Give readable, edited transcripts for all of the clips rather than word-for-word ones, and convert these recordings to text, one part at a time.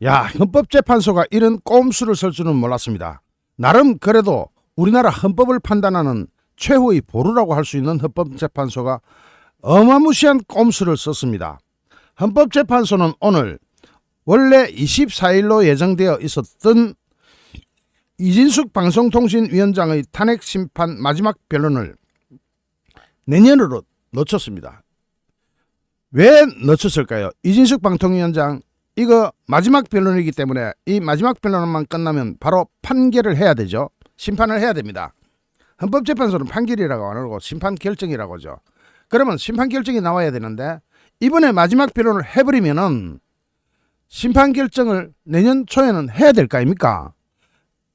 야, 헌법재판소가 이런 꼼수를 쓸 줄은 몰랐습니다. 나름 그래도 우리나라 헌법을 판단하는 최후의 보루라고 할 수 있는 헌법재판소가 어마무시한 꼼수를 썼습니다. 헌법재판소는 오늘 원래 24일로 예정되어 있었던 이진숙 방송통신위원장의 탄핵심판 마지막 변론을 내년으로 늦췄습니다. 왜 늦췄을까요? 이진숙 방통위원장 이거 마지막 변론이기 때문에 이 마지막 변론만 끝나면 바로 판결을 해야 되죠. 심판을 해야 됩니다. 헌법재판소는 판결이라고 안 하고 심판 결정이라고 하죠. 그러면 심판 결정이 나와야 되는데 이번에 마지막 변론을 해버리면은 심판 결정을 내년 초에는 해야 될 거 아닙니까?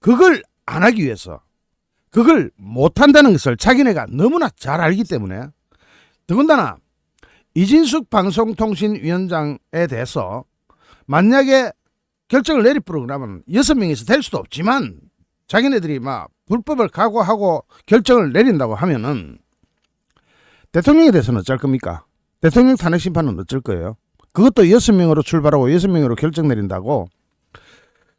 그걸 안 하기 위해서, 그걸 못한다는 것을 자기네가 너무나 잘 알기 때문에, 더군다나 이진숙 방송통신위원장에 대해서 만약에 결정을 내리부르고 나면 6명에서 될 수도 없지만 자기네들이 막 불법을 각오하고 결정을 내린다고 하면은 대통령에 대해서는 어쩔 겁니까? 대통령 탄핵 심판은 어쩔 거예요? 그것도 6명으로 출발하고 6명으로 결정 내린다고?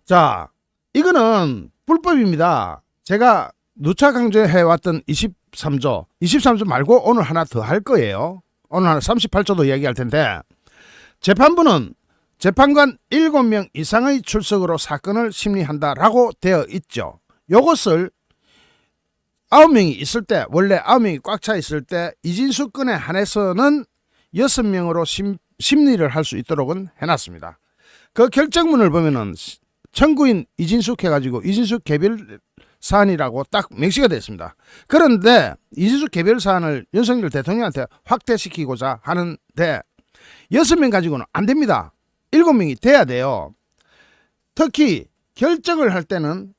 자, 이거는 불법입니다. 제가 누차 강조해왔던 23조 말고 오늘 하나 더 할 거예요. 오늘 하나 38조도 이야기할 텐데, 재판부는 재판관 7명 이상의 출석으로 사건을 심리한다라고 되어 있죠. 요것을 9명이 있을 때, 원래 9명이 꽉 차 있을 때 이진숙 건에 한해서는 6명으로 심리를 할 수 있도록은 해놨습니다. 그 결정문을 보면은 청구인 이진숙 해가지고 이진숙 개별 사안이라고 딱 명시가 됐습니다. 그런데 이진숙 개별 사안을 윤석열 대통령한테 확대시키고자 하는데 6명 가지고는 안 됩니다. 7명이 돼야 돼요. 특히 결정을 할 때는,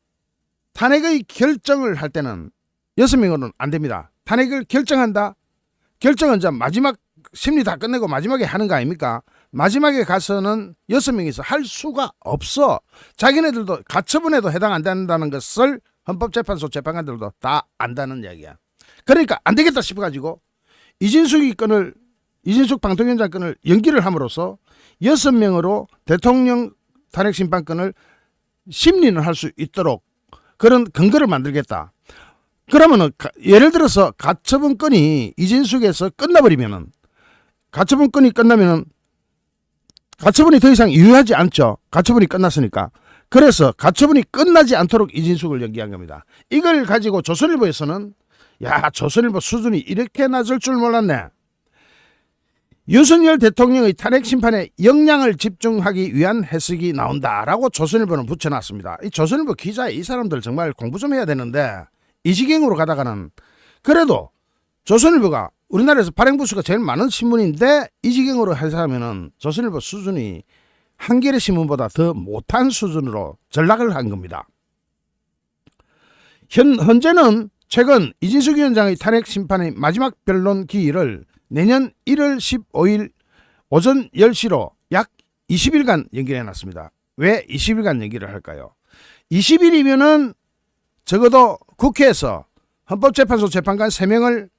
탄핵의 결정을 할 때는 6명으로는 안 됩니다. 탄핵을 결정한다? 결정은 이제 마지막 심리 다 끝내고 마지막에 하는 거 아닙니까? 마지막에 가서는 6명이서 할 수가 없어. 자기네들도 가처분에도 해당 안 된다는 것을 헌법재판소 재판관들도 다 안다는 이야기야. 그러니까 안 되겠다 싶어가지고 이진숙 방통위원장 건을 연기를 함으로써 6명으로 대통령 탄핵심판건을 심리는 할 수 있도록 그런 근거를 만들겠다. 그러면은 예를 들어서 가처분 건이 이진숙에서 끝나버리면은, 가처분 건이 끝나면은 가처분이 더 이상 유효하지 않죠. 가처분이 끝났으니까. 그래서 가처분이 끝나지 않도록 이진숙을 연기한 겁니다. 이걸 가지고 조선일보에서는 야, 조선일보 수준이 이렇게 낮을 줄 몰랐네. 윤석열 대통령의 탄핵 심판에 역량을 집중하기 위한 해석이 나온다라고 조선일보는 붙여놨습니다. 이 조선일보 기자 이 사람들 정말 공부 좀 해야 되는데 이 지경으로 가다가는, 그래도 조선일보가 우리나라에서 발행부수가 제일 많은 신문인데 이 지경으로 해석하면은 조선일보 수준이 한겨레 신문보다 더 못한 수준으로 전락을 한 겁니다. 현재는 최근 이진숙 위원장의 탄핵 심판의 마지막 변론 기일을 내년 1월 15일 오전 10시로 약 20일간 연기해놨습니다. 왜 20일간 연기를 할까요? 20일이면은 적어도 국회에서 헌법재판소 재판관 3명을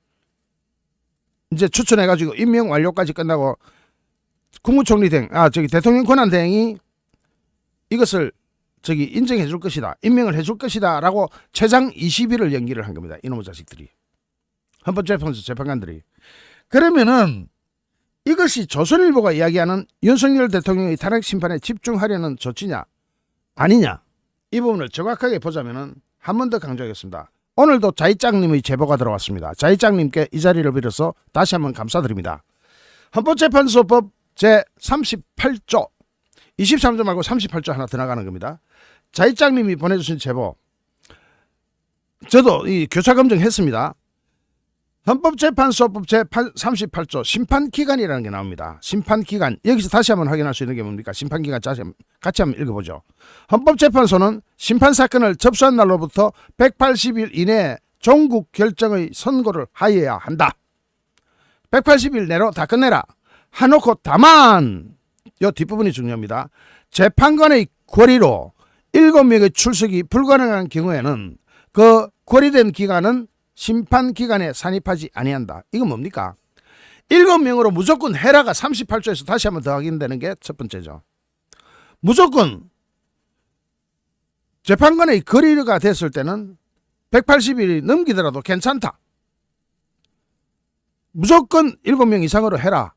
이제 추천해가지고 임명 완료까지 끝나고 국무총리 대통령 권한대행이 이것을 인정해 줄 것이다, 임명을 해줄 것이다 라고 최장 20일을 연기를 한 겁니다. 이놈의 자식들이, 헌법재판소 재판관들이. 그러면은 이것이 조선일보가 이야기하는 윤석열 대통령의 탄핵 심판에 집중하려는 조치냐 아니냐, 이 부분을 정확하게 보자면은 한 번 더 강조하겠습니다. 오늘도 자이짱님의 제보가 들어왔습니다. 자이짱님께 이 자리를 빌어서 다시 한번 감사드립니다. 헌법재판소법 제38조 23조 말고 38조 하나 더 나가는 겁니다. 자이짱님이 보내주신 제보, 저도 이 교차검증했습니다. 헌법재판소법 제38조 심판기간이라는 게 나옵니다. 심판기간, 여기서 다시 한번 확인할 수 있는 게 뭡니까? 심판기간 같이 한번 읽어보죠. 헌법재판소는 심판사건을 접수한 날로부터 180일 이내에 종국 결정의 선고를 하여야 한다. 180일 내로 다 끝내라 해놓고, 다만 이 뒷부분이 중요합니다. 재판관의 권리로 7명의 출석이 불가능한 경우에는 그 권리된 기간은 심판기간에 산입하지 아니한다. 이건 뭡니까? 7명으로 무조건 해라가 38조에서 다시 한번 더 확인되는 게 첫 번째죠. 무조건 재판관의 거리가 됐을 때는 180일이 넘기더라도 괜찮다. 무조건 7명 이상으로 해라.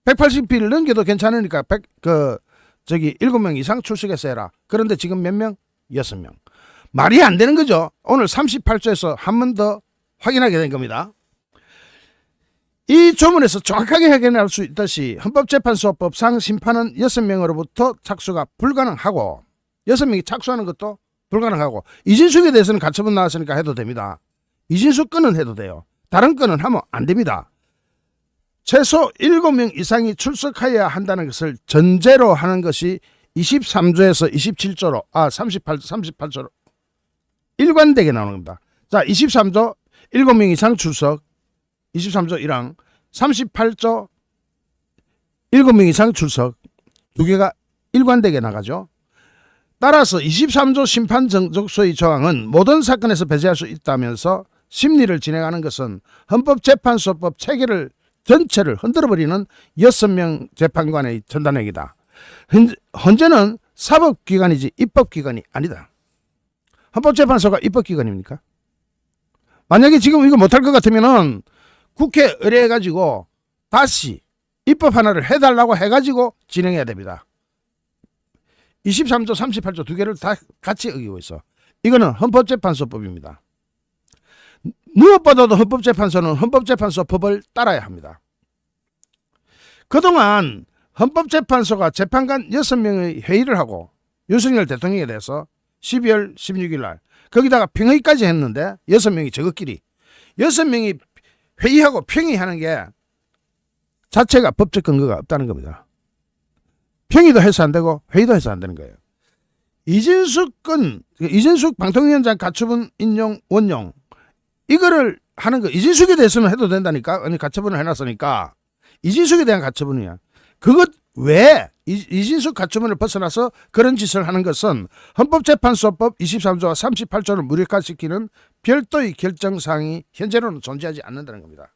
180일을 넘겨도 괜찮으니까 7명 이상 출석해서 해라. 그런데 지금 몇 명? 6명. 말이 안 되는 거죠. 오늘 38조에서 한 번 더 확인하게 된 겁니다. 이 조문에서 정확하게 확인할 수 있듯이 헌법재판소법상 심판은 6명으로부터 착수가 불가능하고 6명이 착수하는 것도 불가능하고 이진숙에 대해서는 가처분 나왔으니까 해도 됩니다. 이진숙 건은 해도 돼요. 다른 건은 하면 안 됩니다. 최소 7명 이상이 출석해야 한다는 것을 전제로 하는 것이 23조에서 27조로 38조로 일관되게 나오는 겁니다. 자, 23조 7명 이상 출석 23조 1항 38조 7명 이상 출석 두 개가 일관되게 나가죠. 따라서 23조 심판정족소의 조항은 모든 사건에서 배제할 수 있다면서 심리를 진행하는 것은 헌법재판소법 체계를 전체를 흔들어버리는 6명 재판관의 전단행위다. 헌재는 사법기관이지 입법기관이 아니다. 헌법재판소가 입법기관입니까? 만약에 지금 이거 못할 것 같으면은 국회 의뢰해가지고 다시 입법 하나를 해달라고 해가지고 진행해야 됩니다. 23조 38조 두 개를 다 같이 어기고 있어. 이거는 헌법재판소법입니다. 무엇보다도 헌법재판소는 헌법재판소법을 따라야 합니다. 그동안 헌법재판소가 재판관 6명의 회의를 하고 윤석열 대통령에 대해서 12월 16일 날 거기다가 평의까지 했는데 6명이 저것끼리 6명이 회의하고 평의하는 게 자체가 법적 근거가 없다는 겁니다. 평의도 해서 안 되고 회의도 해서 안 되는 거예요. 이진숙 방통위원장 가처분 인용 원용 이거를 하는 거 이진숙에 대해서는 해도 된다니까. 아니 가처분을 해놨으니까 이진숙에 대한 가처분이야. 그것 외에 이진숙 가처분을 벗어나서 그런 짓을 하는 것은 헌법재판소법 23조와 38조를 무력화시키는 별도의 결정사항이 현재로는 존재하지 않는다는 겁니다.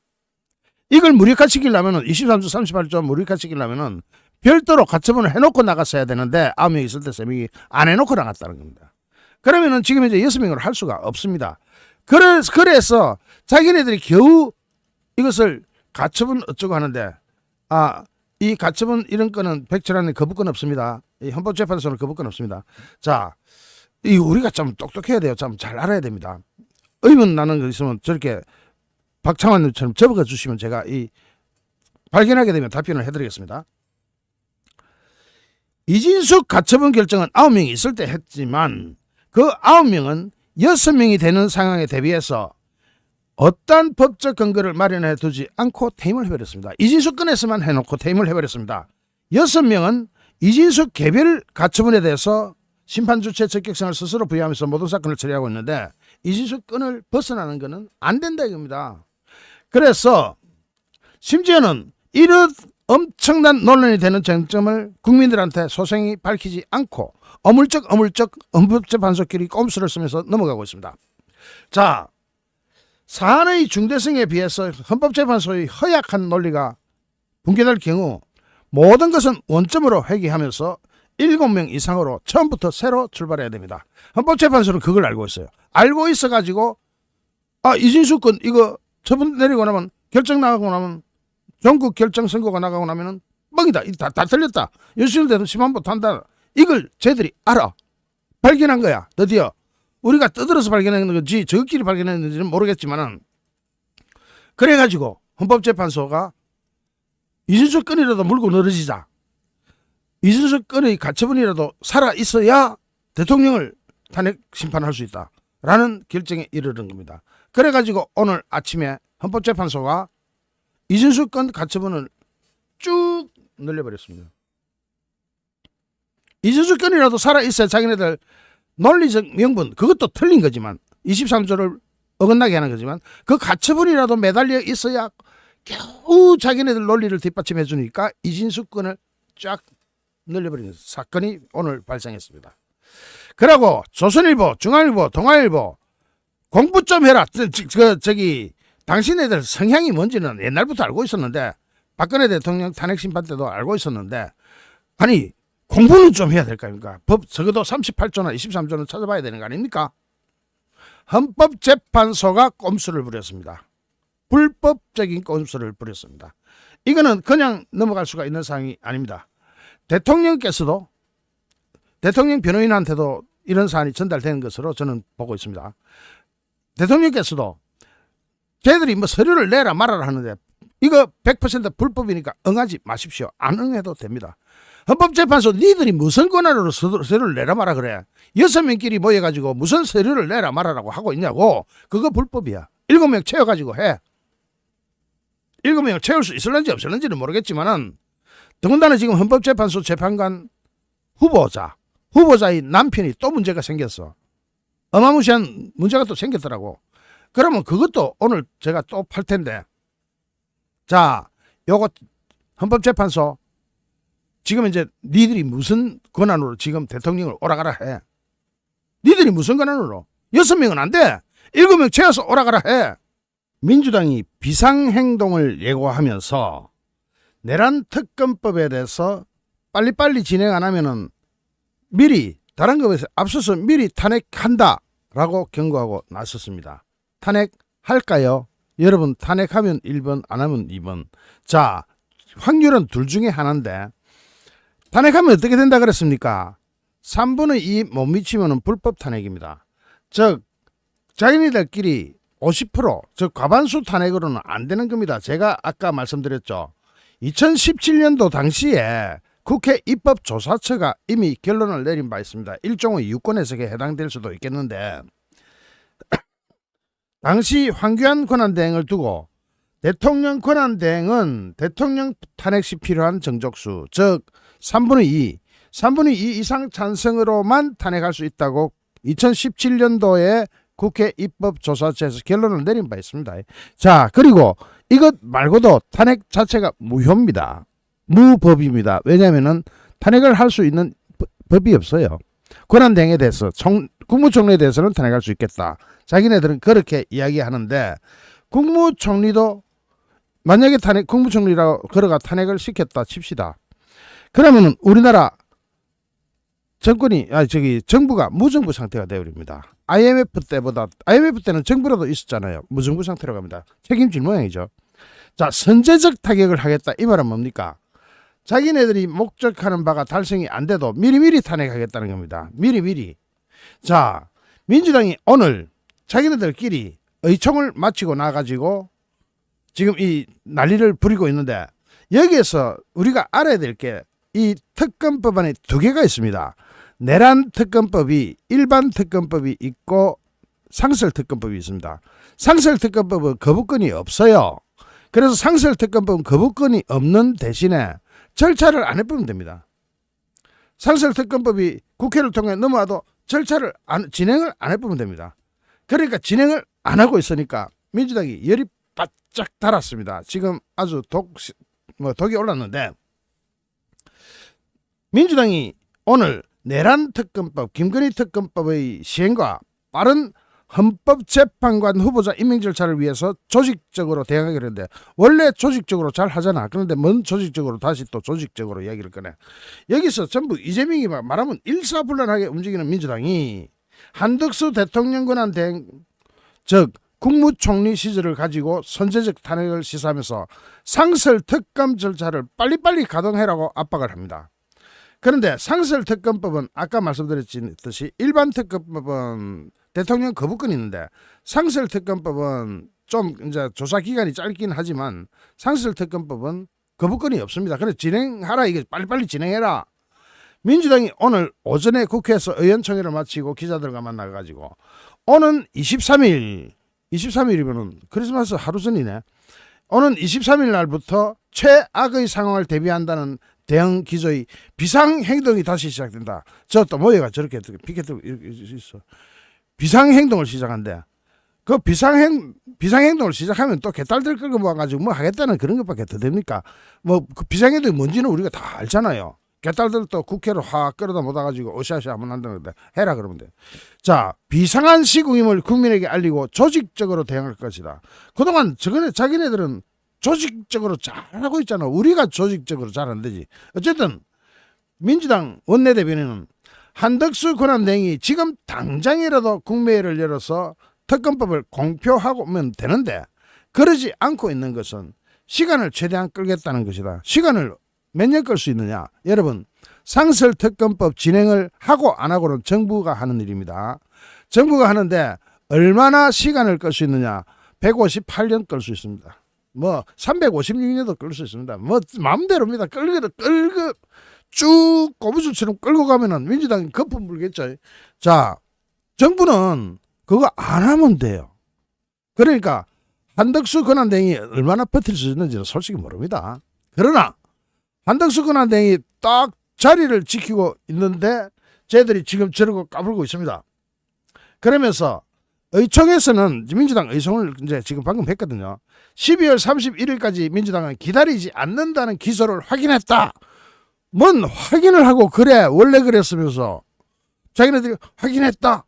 이걸 무력화시키려면 23조 38조 무력화시키려면 별도로 가처분을 해놓고 나갔어야 되는데 9명 있을 때 3명이 안 해놓고 나갔다는 겁니다. 그러면은 지금 이제 6명으로 할 수가 없습니다. 그래서 자기네들이 겨우 이것을 가처분 어쩌고 하는데 이 가처분 이런 건은 백철안에 거부권 없습니다. 이 헌법재판소는 거부권 없습니다. 자, 이 우리가 좀 똑똑해야 돼요. 좀 잘 알아야 됩니다. 의문 나는 거 있으면 저렇게 박창환님처럼 적어 주시면 제가 이 발견하게 되면 답변을 해드리겠습니다. 이진숙 가처분 결정은 9명이 있을 때 했지만 그 9명은 6명이 되는 상황에 대비해서 어떠한 법적 근거를 마련해 두지 않고 퇴임을 해버렸습니다. 이진숙 건에서만 해놓고 퇴임을 해버렸습니다. 6명은 이진숙 개별 가처분에 대해서 심판주체 적격성을 스스로 부여하면서 모든 사건을 처리하고 있는데 이진숙 건을 벗어나는 것은 안 된다 이겁니다. 그래서 심지어는 이런 엄청난 논란이 되는 쟁점을 국민들한테 소상히 밝히지 않고 어물쩍 헌법재판소끼리 꼼수를 쓰면서 넘어가고 있습니다. 자, 사안의 중대성에 비해서 헌법재판소의 허약한 논리가 붕괴될 경우 모든 것은 원점으로 회귀하면서 7명 이상으로 처음부터 새로 출발해야 됩니다. 헌법재판소는 그걸 알고 있어요. 알고 있어가지고 이진숙 건 이거 처분 내리고 나면 결정 나가고 나면 전국 결정 선고가 나가고 나면은 뻥이다. 다 틀렸다. 윤석열 대통령 심한부 탄다. 이걸 쟤들이 알아. 발견한 거야. 드디어. 우리가 떠들어서 발견한 건지 저끼리 발견했는지는 모르겠지만은 그래가지고 헌법재판소가 이준석 건이라도 물고 늘어지자. 이준석 건의 가처분이라도 살아있어야 대통령을 탄핵 심판할 수 있다라는 결정에 이르는 겁니다. 그래가지고 오늘 아침에 헌법재판소가 이준석 건 가처분을 쭉 늘려버렸습니다. 이준석 건이라도 살아있어야 자기네들 논리적 명분 그것도 틀린 거지만 23조를 어긋나게 하는 거지만 그 가처분이라도 매달려 있어야 겨우 자기네들 논리를 뒷받침해 주니까 이진숙 건을 쫙 늘려버리는 사건이 오늘 발생했습니다. 그리고 조선일보, 중앙일보, 동아일보 공부 좀 해라. 당신네들 성향이 뭔지는 옛날부터 알고 있었는데 박근혜 대통령 탄핵 심판 때도 알고 있었는데 아니 공부는 좀 해야 될 거 아닙니까? 법 적어도 38조나 23조는 찾아봐야 되는 거 아닙니까? 헌법재판소가 꼼수를 부렸습니다. 불법적인 꼼수를 부렸습니다. 이거는 그냥 넘어갈 수가 있는 사항이 아닙니다. 대통령께서도 대통령 변호인한테도 이런 사안이 전달된 것으로 저는 보고 있습니다. 대통령께서도 걔들이 뭐 서류를 내라 말아라 하는데 이거 100% 불법이니까 응하지 마십시오. 안 응해도 됩니다. 헌법재판소 니들이 무슨 권한으로 서류를 내라 말아 그래. 6명끼리 모여가지고 무슨 서류를 내라 말아라고 하고 있냐고. 그거 불법이야. 7명 채워가지고 해. 7명을 채울 수 있을런지 없을런지는 모르겠지만은 더군다나 지금 헌법재판소 재판관 후보자의 남편이 또 문제가 생겼어. 어마무시한 문제가 또 생겼더라고. 그러면 그것도 오늘 제가 또 팔 텐데. 자, 요거 헌법재판소 지금 이제 니들이 무슨 권한으로 지금 대통령을 오라가라 해. 니들이 무슨 권한으로? 6명은 안 돼. 7명 채워서 오라가라 해. 민주당이 비상행동을 예고하면서 내란 특검법에 대해서 빨리빨리 진행 안 하면은 미리 다른 것에 앞서서 미리 탄핵한다라고 경고하고 나섰습니다. 탄핵할까요? 여러분 탄핵하면 1번 안 하면 2번. 자, 확률은 둘 중에 하나인데 탄핵하면 어떻게 된다 그랬습니까? 3분의 2 못 미치면 불법 탄핵입니다. 즉 자기네들끼리 50% 즉 과반수 탄핵으로는 안 되는 겁니다. 제가 아까 말씀드렸죠. 2017년도 당시에 국회 입법조사처가 이미 결론을 내린 바 있습니다. 일종의 유권 해석에 해당될 수도 있겠는데 당시 황교안 권한대행을 두고 대통령 권한대행은 대통령 탄핵 시 필요한 정족수 즉 3분의 2 이상 찬성으로만 탄핵할 수 있다고 2017년도에 국회 입법조사처에서 결론을 내린 바 있습니다. 자, 그리고 이것 말고도 탄핵 자체가 무효입니다. 무법입니다. 왜냐하면 탄핵을 할 수 있는 법이 없어요. 권한대행에 대해서 국무총리에 대해서는 탄핵할 수 있겠다. 자기네들은 그렇게 이야기하는데 국무총리도 만약에 국무총리라고 걸어가 탄핵을 시켰다 칩시다. 그러면 우리나라 정부가 무정부 상태가 되어버립니다. IMF 때는 정부라도 있었잖아요. 무정부 상태로 갑니다. 책임질 모양이죠. 자, 선제적 타격을 하겠다. 이 말은 뭡니까? 자기네들이 목적하는 바가 달성이 안 돼도 미리미리 탄핵하겠다는 겁니다. 미리미리. 자, 민주당이 오늘 자기네들끼리 의총을 마치고 나가지고 지금 이 난리를 부리고 있는데 여기에서 우리가 알아야 될 게 이 특검법안에 두 개가 있습니다. 내란 특검법이 일반 특검법이 있고 상설 특검법이 있습니다. 상설 특검법은 거부권이 없어요. 그래서 상설 특검법은 거부권이 없는 대신에 절차를 안 해보면 됩니다. 상설 특검법이 국회를 통해 넘어와도 절차를 진행을 안 해보면 됩니다. 그러니까 진행을 안 하고 있으니까 민주당이 열이 바짝 달았습니다. 지금 아주 독이 올랐는데 민주당이 오늘 내란 특검법, 김건희 특검법의 시행과 빠른 헌법재판관 후보자 임명 절차를 위해서 조직적으로 대응하기로 했는데 원래 조직적으로 잘 하잖아. 그런데 뭔 조직적으로 다시 또 조직적으로 이야기를 꺼내. 여기서 전부 이재명이 말하면 일사불란하게 움직이는 민주당이 한덕수 대통령 권한 대행 즉 국무총리 시절을 가지고 선제적 탄핵을 시사하면서 상설 특검 절차를 빨리빨리 가동해라고 압박을 합니다. 그런데 상설 특검법은 아까 말씀드렸듯이 일반 특검법은 대통령 거부권이 있는데 상설 특검법은 좀 이제 조사 기간이 짧긴 하지만 상설 특검법은 거부권이 없습니다. 그래서 진행하라, 이게 빨리빨리 진행해라. 민주당이 오늘 오전에 국회에서 의원총회를 마치고 기자들과 만나가지고 오는 23일이면은 크리스마스 하루 전이네. 오는 23일 날부터 최악의 상황을 대비한다는 대응 기조의 비상행동이 다시 시작된다. 저 또 모여가 저렇게 피켓 들고 있어. 비상행동을 시작한대. 그 비상행동을 시작하면 또 개딸들 끌고 모아가지고 뭐 하겠다는 그런 것밖에 더 됩니까? 뭐 그 비상행동이 뭔지는 우리가 다 알잖아요. 개딸들 또 국회로 확 끌어다 모아가지고 어시아시 한번 한다는데 해라 그러면 돼. 자, 비상한 시국임을 국민에게 알리고 조직적으로 대응할 것이다. 그동안 자기네들은 조직적으로 잘하고 있잖아. 우리가 조직적으로 잘 안 되지. 어쨌든 민주당 원내대변인은 한덕수 권한대행이 지금 당장이라도 국무회의를 열어서 특검법을 공표하면 되는데 그러지 않고 있는 것은 시간을 최대한 끌겠다는 것이다. 시간을 몇 년 끌 수 있느냐? 여러분, 상설특검법 진행을 하고 안 하고는 정부가 하는 일입니다. 정부가 하는데 얼마나 시간을 끌 수 있느냐? 158년 끌 수 있습니다. 뭐 356년도 끌 수 있습니다. 뭐 마음대로입니다. 끌고 쭉 고무줄처럼 끌고 가면은 민주당이 거품 불겠죠. 자, 정부는 그거 안 하면 돼요. 그러니까 한덕수 권한대행이 얼마나 버틸 수 있는지는 솔직히 모릅니다. 그러나 한덕수 권한대행이 딱 자리를 지키고 있는데 쟤들이 지금 저러고 까불고 있습니다. 그러면서 의총에서는 민주당 의총을 이제 지금 방금 했거든요. 12월 31일까지 민주당은 기다리지 않는다는 기소를 확인했다. 뭔 확인을 하고 그래 원래 그랬으면서 자기네들이 확인했다.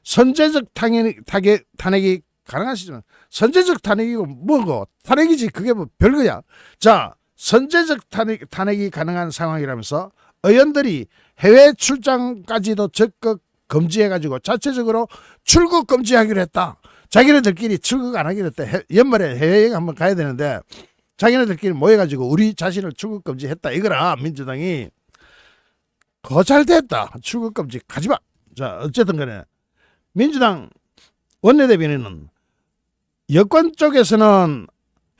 선제적 탄핵이 가능하시지만 선제적 탄핵이고 뭐고 탄핵이지 그게 뭐 별거야. 자, 선제적 탄핵이 가능한 상황이라면서 의원들이 해외 출장까지도 적극 금지해가지고 자체적으로 출국 금지하기로 했다. 자기네들끼리 출국 안 하기로 했다. 연말에 해외여행 한번 가야 되는데 자기네들끼리 모여가지고 우리 자신을 출국 금지했다 이거라. 민주당이 더 잘 됐다. 출국 금지 가지마. 자, 어쨌든 간에 민주당 원내대변인은 여권 쪽에서는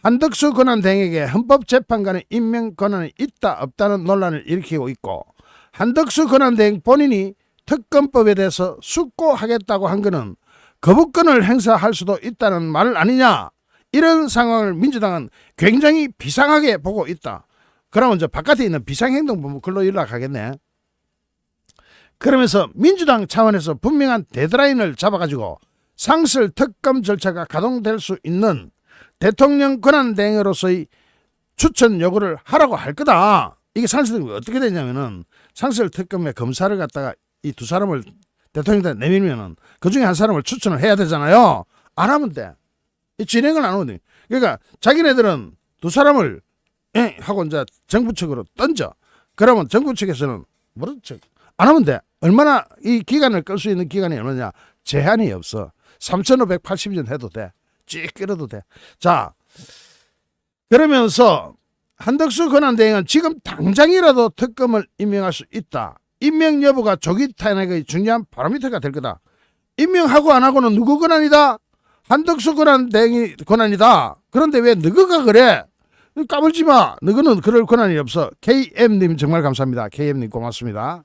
한덕수 권한대행에게 헌법재판관의 임명 권한이 있다 없다는 논란을 일으키고 있고 한덕수 권한대행 본인이 특검법에 대해서 숙고하겠다고 한 것은 거부권을 행사할 수도 있다는 말 아니냐. 이런 상황을 민주당은 굉장히 비상하게 보고 있다. 그러면 저 바깥에 있는 비상행동본부 글로 연락하겠네. 그러면서 민주당 차원에서 분명한 데드라인을 잡아가지고 상설 특검 절차가 가동될 수 있는 대통령 권한대행으로서의 추천 요구를 하라고 할 거다. 이게 상설 특검이 어떻게 되냐면은 상설 특검의 검사를 갖다가 이 두 사람을 대통령한테 내밀면은 그 중에 한 사람을 추천을 해야 되잖아요. 안 하면 돼. 이 진행을 안 하거든. 그러니까 자기네들은 두 사람을 하고 이제 정부 측으로 던져. 그러면 정부 측에서는 모른 척 안 하면 돼. 얼마나 이 기간을 끌 수 있는 기간이 얼마냐? 제한이 없어. 3,580년 해도 돼. 쭉 끌어도 돼. 자, 그러면서 한덕수 권한대행은 지금 당장이라도 특검을 임명할 수 있다. 임명 여부가 조기 탄핵의 중요한 바로미터가 될 거다. 임명하고 안 하고는 누구 권한이다? 한덕수 권한대행이 권한이다. 그런데 왜 너가 그래? 까불지 마. 너는 그럴 권한이 없어. KM님 정말 감사합니다. KM님 고맙습니다.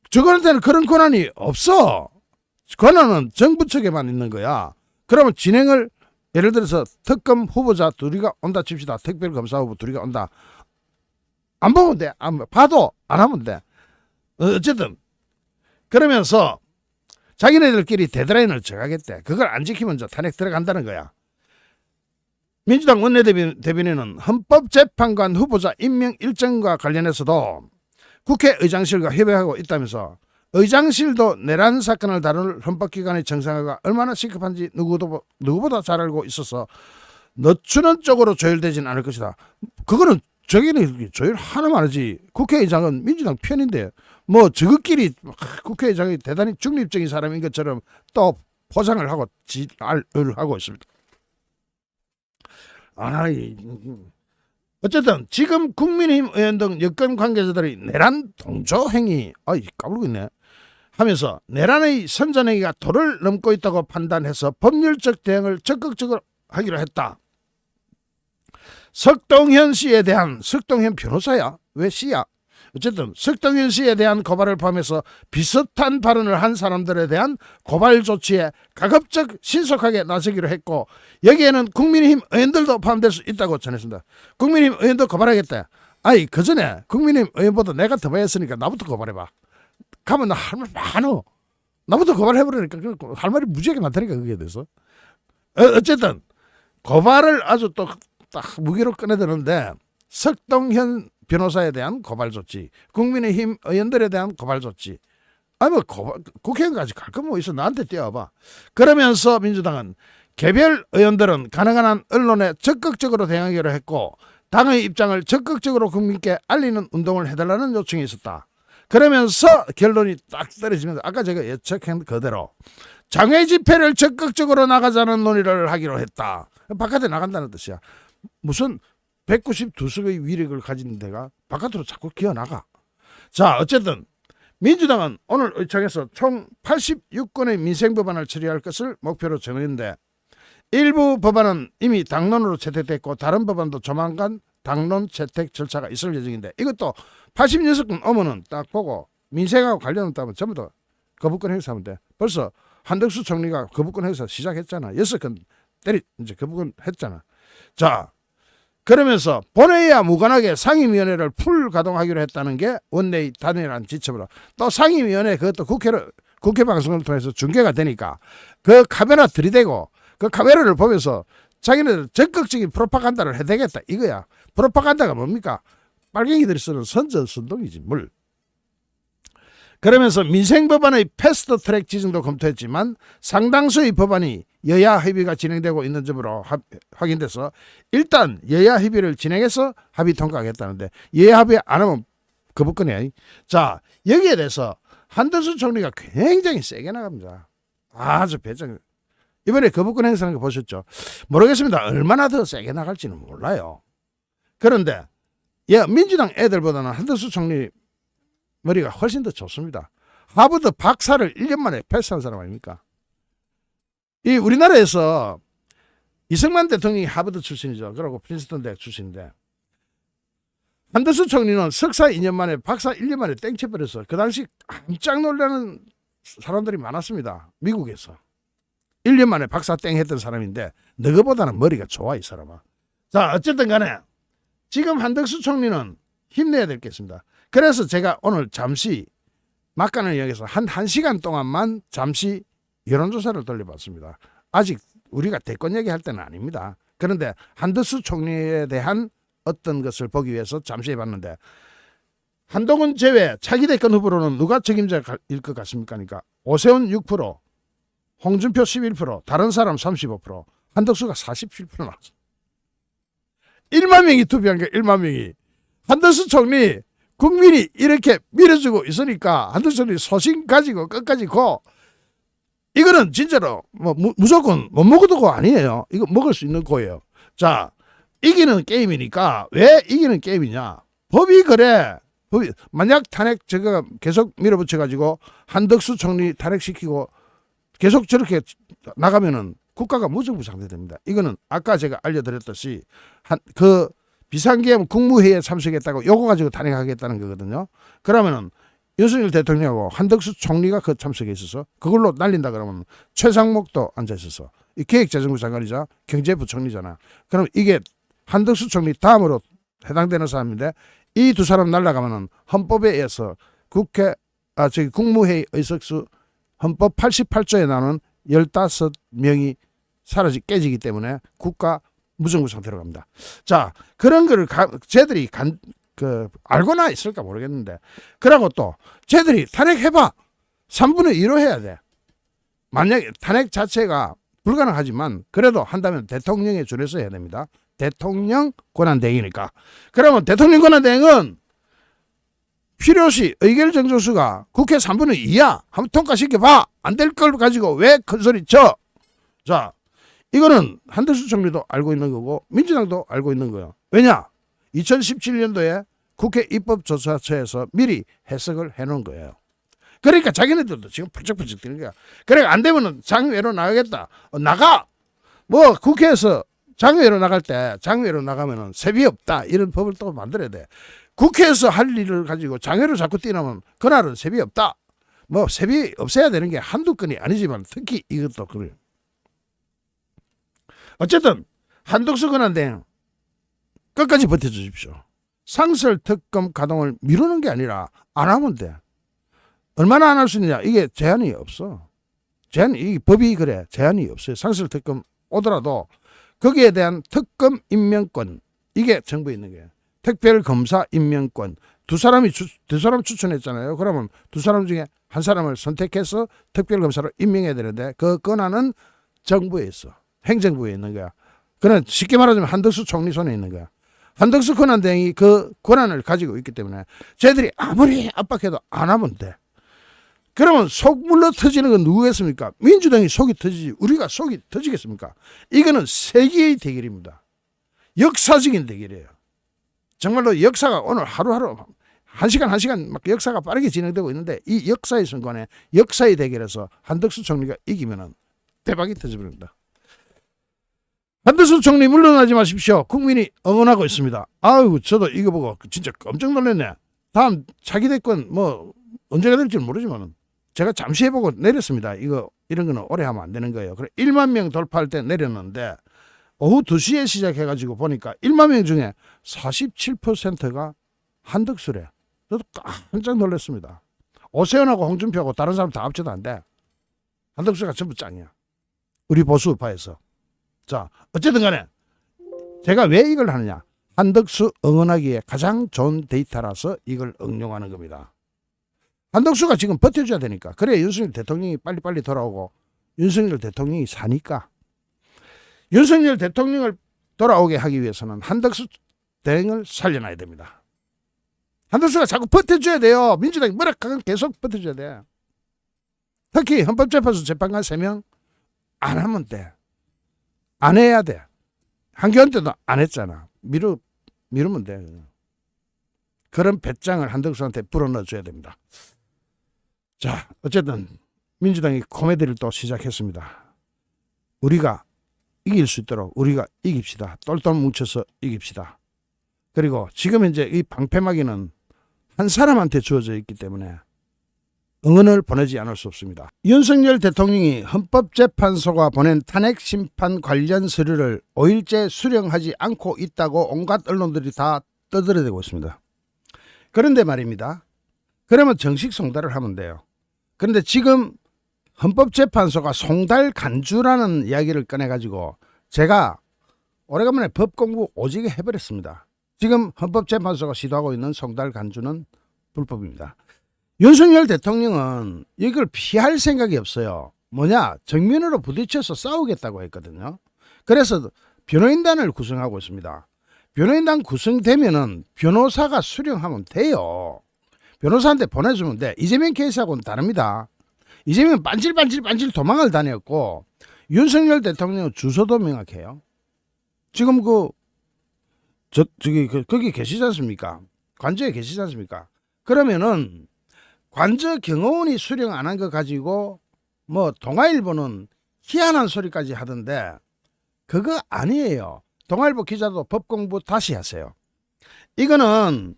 저거한테는 그런 권한이 없어. 권한은 정부 측에만 있는 거야. 그러면 진행을 예를 들어서 특검 후보자 둘이가 온다 칩시다. 특별검사 후보 둘이가 온다. 안 보면 돼. 봐도 안 하면 돼. 어쨌든 그러면서 자기네들끼리 데드라인을 정하겠대. 그걸 안 지키면 저 탄핵 들어간다는 거야. 민주당 원내대변인은 헌법재판관 후보자 임명 일정과 관련해서도 국회의장실과 협의하고 있다면서 의장실도 내란 사건을 다룰 헌법기관의 정상화가 얼마나 시급한지 누구보다 잘 알고 있어서 늦추는 쪽으로 조율되지는 않을 것이다. 그거는 저기는 조율하나만 하지. 국회의장은 민주당 편인데 뭐 저것끼리 국회의장이 대단히 중립적인 사람인 것처럼 또 포장을 하고 지랄을 하고 있습니다. 어쨌든 지금 국민의힘 의원 등 여권 관계자들이 내란 동조 행위 까불고 있네 하면서 내란의 선전행위가 도를 넘고 있다고 판단해서 법률적 대응을 적극적으로 하기로 했다. 석동현 씨에 대한 석동현 변호사야? 왜 씨야? 어쨌든 석동현 씨에 대한 고발을 포함해서 비슷한 발언을 한 사람들에 대한 고발 조치에 가급적 신속하게 나서기로 했고 여기에는 국민의힘 의원들도 포함될 수 있다고 전했습니다. 국민의힘 의원도 고발하겠다. 그 전에 국민의힘 의원보다 내가 더 많이 했으니까 나부터 고발해봐. 가면 나 할 말 많어. 나부터 고발해버리니까 할 말이 무지하게 많다니까 그게 돼서. 어쨌든 고발을 아주 또 딱 무기로 꺼내드는데 석동현 변호사에 대한 고발 조치, 국민의힘 의원들에 대한 고발 조치. 국회의원까지 갈 거 뭐 있어. 나한테 띄워봐. 그러면서 민주당은 개별 의원들은 가능한 한 언론에 적극적으로 대응하기로 했고 당의 입장을 적극적으로 국민께 알리는 운동을 해달라는 요청이 있었다. 그러면서 결론이 딱 떨어지면서 아까 제가 예측한 그대로 장외 집회를 적극적으로 나가자는 논의를 하기로 했다. 바깥에 나간다는 뜻이야. 무슨 192석의 위력을 가진 데가 바깥으로 자꾸 기어나가. 자, 어쨌든 민주당은 오늘 의총에서 총 86건의 민생법안을 처리할 것을 목표로 정했는데 일부 법안은 이미 당론으로 채택됐고 다른 법안도 조만간 당론 채택 절차가 있을 예정인데 이것도 86건 오면은 딱 보고 민생하고 관련 없다면 전부 다 거부권 행사하면 돼. 벌써 한덕수 총리가 거부권 행사 시작했잖아. 6건 이제 거부권 했잖아. 자, 그러면서 본회의와 무관하게 상임위원회를 풀 가동하기로 했다는 게 원내의 단일한 지침으로 또 상임위원회 그것도 국회 방송을 통해서 중계가 되니까 그 카메라 들이대고 그 카메라를 보면서 자기네들 적극적인 프로파간다를 해대겠다 이거야. 프로파간다가 뭡니까? 빨갱이들이 쓰는 선전선동이지 뭘. 그러면서 민생법안의 패스트트랙 지정도 검토했지만 상당수의 법안이 여야 협의가 진행되고 있는 점으로 확인돼서 일단 여야 협의를 진행해서 합의 통과하겠다는데 여야 합의 안 하면 거부권이야. 자, 여기에 대해서 한덕수 총리가 굉장히 세게 나갑니다. 아주 배짱. 이번에 거부권 행사하는 거 보셨죠? 모르겠습니다. 얼마나 더 세게 나갈지는 몰라요. 그런데 민주당 애들보다는 한덕수 총리 머리가 훨씬 더 좋습니다. 하버드 박사를 1년 만에 패스한 사람 아닙니까? 이 우리나라에서 이승만 대통령이 하버드 출신이죠. 그리고 프린스턴 대학 출신인데 한덕수 총리는 석사 2년 만에 박사 1년 만에 땡쳐버려서 그 당시 깜짝 놀라는 사람들이 많았습니다. 미국에서. 1년 만에 박사 땡 했던 사람인데 너희보다는 머리가 좋아 이 사람아. 자, 어쨌든 간에 지금 한덕수 총리는 힘내야 될 게 있습니다. 그래서 제가 오늘 잠시 막간을 이용해서 한 1시간 동안만 잠시 여론조사를 돌려봤습니다. 아직 우리가 대권 얘기할 때는 아닙니다. 그런데 한덕수 총리에 대한 어떤 것을 보기 위해서 잠시 해봤는데 한동훈 제외 차기 대권 후보로는 누가 책임자일 것 같습니까? 그러니까 오세훈 6%, 홍준표 11%, 다른 사람 35%, 한덕수가 47% 나왔어. 1만 명이 투표한 게 1만 명이. 한덕수 총리 국민이 이렇게 밀어주고 있으니까 한덕수 총리 소신 가지고 끝까지 고. 이거는 진짜로 뭐 무조건 못 먹어도 고 아니에요. 이거 먹을 수 있는 거예요. 자, 이기는 게임이니까 왜 이기는 게임이냐? 법이 그래. 법이 만약 탄핵 제가 계속 밀어붙여가지고 한덕수 총리 탄핵시키고 계속 저렇게 나가면은 국가가 무정부상태 됩니다. 이거는 아까 제가 알려드렸듯이 그 비상계엄 국무회의에 참석했다고 요거 가지고 탄핵하겠다는 거거든요. 그러면은 윤석열 대통령하고 한덕수 총리가 그 참석에 있어서 그걸로 날린다 그러면 최상목도 앉아 있어서 이 기획재정부 장관이자 경제부총리잖아. 그럼 이게 한덕수 총리 다음으로 해당되는 사람인데 이 두 사람 날라가면은 헌법에 의해서 국무회의 의석수 헌법 88조에 나오는 15명이 깨지기 때문에 국가 무정부 상태로 갑니다. 자, 그런 거를 쟤들이 알고나 있을까 모르겠는데 그러고 또 쟤들이 탄핵해봐 3분의 2로 해야 돼. 만약에 탄핵 자체가 불가능하지만 그래도 한다면 대통령에 준해서 해야 됩니다. 대통령 권한대행이니까. 그러면 대통령 권한대행은 필요시 의결정족수가 국회 3분의 2야. 한번 통과시켜봐. 안 될 걸 가지고 왜 큰소리 쳐. 자, 이거는 한덕수 총리도 알고 있는 거고 민주당도 알고 있는 거예요. 왜냐? 2017년도에 국회 입법조사처에서 미리 해석을 해놓은 거예요. 그러니까 자기네들도 지금 펄쩍펄쩍 뛰는 거야. 그러니까 안 되면은 장외로 나가겠다. 나가! 뭐 국회에서 장외로 나갈 때 장외로 나가면은 세비 없다. 이런 법을 또 만들어야 돼. 국회에서 할 일을 가지고 장외로 자꾸 뛰나면 그날은 세비 없다. 뭐 세비 없애야 되는 게 한두 건이 아니지만 특히 이것도 그래요. 어쨌든 한덕수 권한대행 끝까지 버텨주십시오. 상설특검 가동을 미루는 게 아니라 안 하면 돼. 얼마나 안 할 수 있느냐. 이게 제한이 없어. 이 법이 그래. 제한이 없어요. 상설특검 오더라도 거기에 대한 특검 임명권 이게 정부에 있는 거예요. 특별검사 임명권 두 사람 추천했잖아요. 그러면 두 사람 중에 한 사람을 선택해서 특별검사로 임명해야 되는데 그 권한은 정부에 있어. 행정부에 있는 거야. 그는 쉽게 말하자면 한덕수 총리 손에 있는 거야. 한덕수 권한대행이 그 권한을 가지고 있기 때문에 쟤들이 아무리 압박해도 안 하면 돼. 그러면 속 물러 터지는 건 누구겠습니까? 민주당이 속이 터지지 우리가 속이 터지겠습니까? 이거는 세계의 대결입니다. 역사적인 대결이에요. 정말로 역사가 오늘 하루하루 한 시간 막 역사가 빠르게 진행되고 있는데 이 역사의 순간에 역사의 대결에서 한덕수 총리가 이기면은 대박이 터져버립니다. 한덕수 총리 물러나지 마십시오. 국민이 응원하고 있습니다. 아유 저도 이거 보고 진짜 깜짝 놀랐네. 다음 차기 대권 뭐 언제가 될지는 모르지만 제가 잠시 해보고 내렸습니다. 이런 거는 오래 하면 안 되는 거예요. 그래 1만 명 돌파할 때 내렸는데 오후 2시에 시작해가지고 보니까 1만 명 중에 47%가 한덕수래. 저도 깜짝 놀랐습니다. 오세훈하고 홍준표하고 다른 사람 다 합쳐도 안 돼. 한덕수가 전부 짱이야. 우리 보수파에서. 자 어쨌든 간에 제가 왜 이걸 하느냐. 한덕수 응원하기에 가장 좋은 데이터라서 이걸 응용하는 겁니다. 한덕수가 지금 버텨줘야 되니까. 그래야 윤석열 대통령이 빨리빨리 돌아오고 윤석열 대통령이 사니까. 윤석열 대통령을 돌아오게 하기 위해서는 한덕수 대행을 살려놔야 됩니다. 한덕수가 자꾸 버텨줘야 돼요. 민주당이 뭐라 하면 계속 버텨줘야 돼. 특히 헌법재판소 재판관 3명 안 하면 돼. 안 해야 돼. 한교안 때도 안 했잖아. 미루면 돼. 그런 배짱을 한덕수한테 불어넣어줘야 됩니다. 자, 어쨌든 민주당이 코미디를 또 시작했습니다. 우리가 이길 수 있도록 우리가 이깁시다. 똘똘 뭉쳐서 이깁시다. 그리고 지금 현재 이 방패막이는 한 사람한테 주어져 있기 때문에 응원을 보내지 않을 수 없습니다. 윤석열 대통령이 헌법재판소가 보낸 탄핵심판 관련 서류를 5일째 수령하지 않고 있다고 온갖 언론들이 다 떠들어대고 있습니다. 그런데 말입니다. 그러면 정식 송달을 하면 돼요. 그런데 지금 헌법재판소가 송달 간주라는 이야기를 꺼내가지고 제가 오래간만에 법 공부 오지게 해버렸습니다. 지금 헌법재판소가 시도하고 있는 송달 간주는 불법입니다. 윤석열 대통령은 이걸 피할 생각이 없어요. 뭐냐? 정면으로 부딪혀서 싸우겠다고 했거든요. 그래서 변호인단을 구성하고 있습니다. 변호인단 구성되면은 변호사가 수령하면 돼요. 변호사한테 보내주면 돼. 이재명 케이스하고는 다릅니다. 이재명은 반질반질 도망을 다녔고 윤석열 대통령은 주소도 명확해요. 지금 거기 계시지 않습니까? 관저에 계시지 않습니까? 그러면은 관저 경호원이 수령 안 한 거 가지고 뭐 동아일보는 희한한 소리까지 하던데 그거 아니에요. 동아일보 기자도 법 공부 다시 하세요. 이거는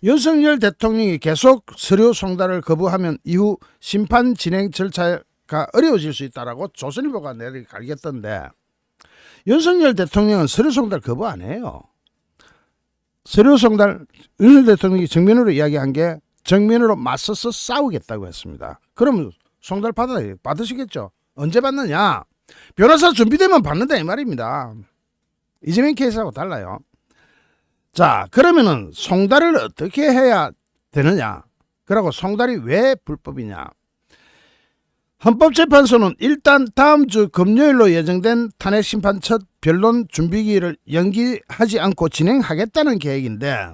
윤석열 대통령이 계속 서류 송달을 거부하면 이후 심판 진행 절차가 어려워질 수 있다라고 조선일보가 내리 갈겼던데 윤석열 대통령은 서류 송달 거부 안 해요. 서류 송달 윤석열 대통령이 정면으로 이야기한 게 정면으로 맞서서 싸우겠다고 했습니다. 그럼 송달 받으시겠죠? 언제 받느냐? 변호사 준비되면 받는다 이 말입니다. 이재명 케이스하고 달라요. 자, 그러면은 송달을 어떻게 해야 되느냐? 그리고 송달이 왜 불법이냐? 헌법재판소는 일단 다음 주 금요일로 예정된 탄핵심판 첫 변론 준비기일을 연기하지 않고 진행하겠다는 계획인데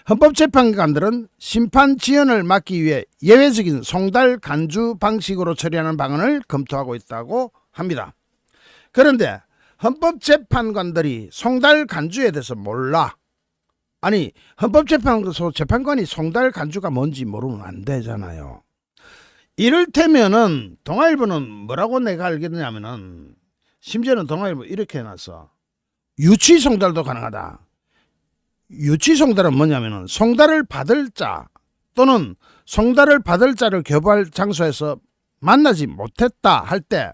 헌법재판관들은 심판 지연을 막기 위해 예외적인 송달 간주 방식으로 처리하는 방안을 검토하고 있다고 합니다. 그런데 헌법재판관들이 송달 간주에 대해서 몰라. 아니 헌법재판소 재판관이 송달 간주가 뭔지 모르면 안 되잖아요. 이를테면은 동아일보는 뭐라고 내가 알겠느냐면은 심지어는 동아일보 이렇게 해놨어. 유치 송달도 가능하다. 유치 송달은 뭐냐면은 송달을 받을 자 또는 송달을 받을 자를 교부할 장소에서 만나지 못했다 할 때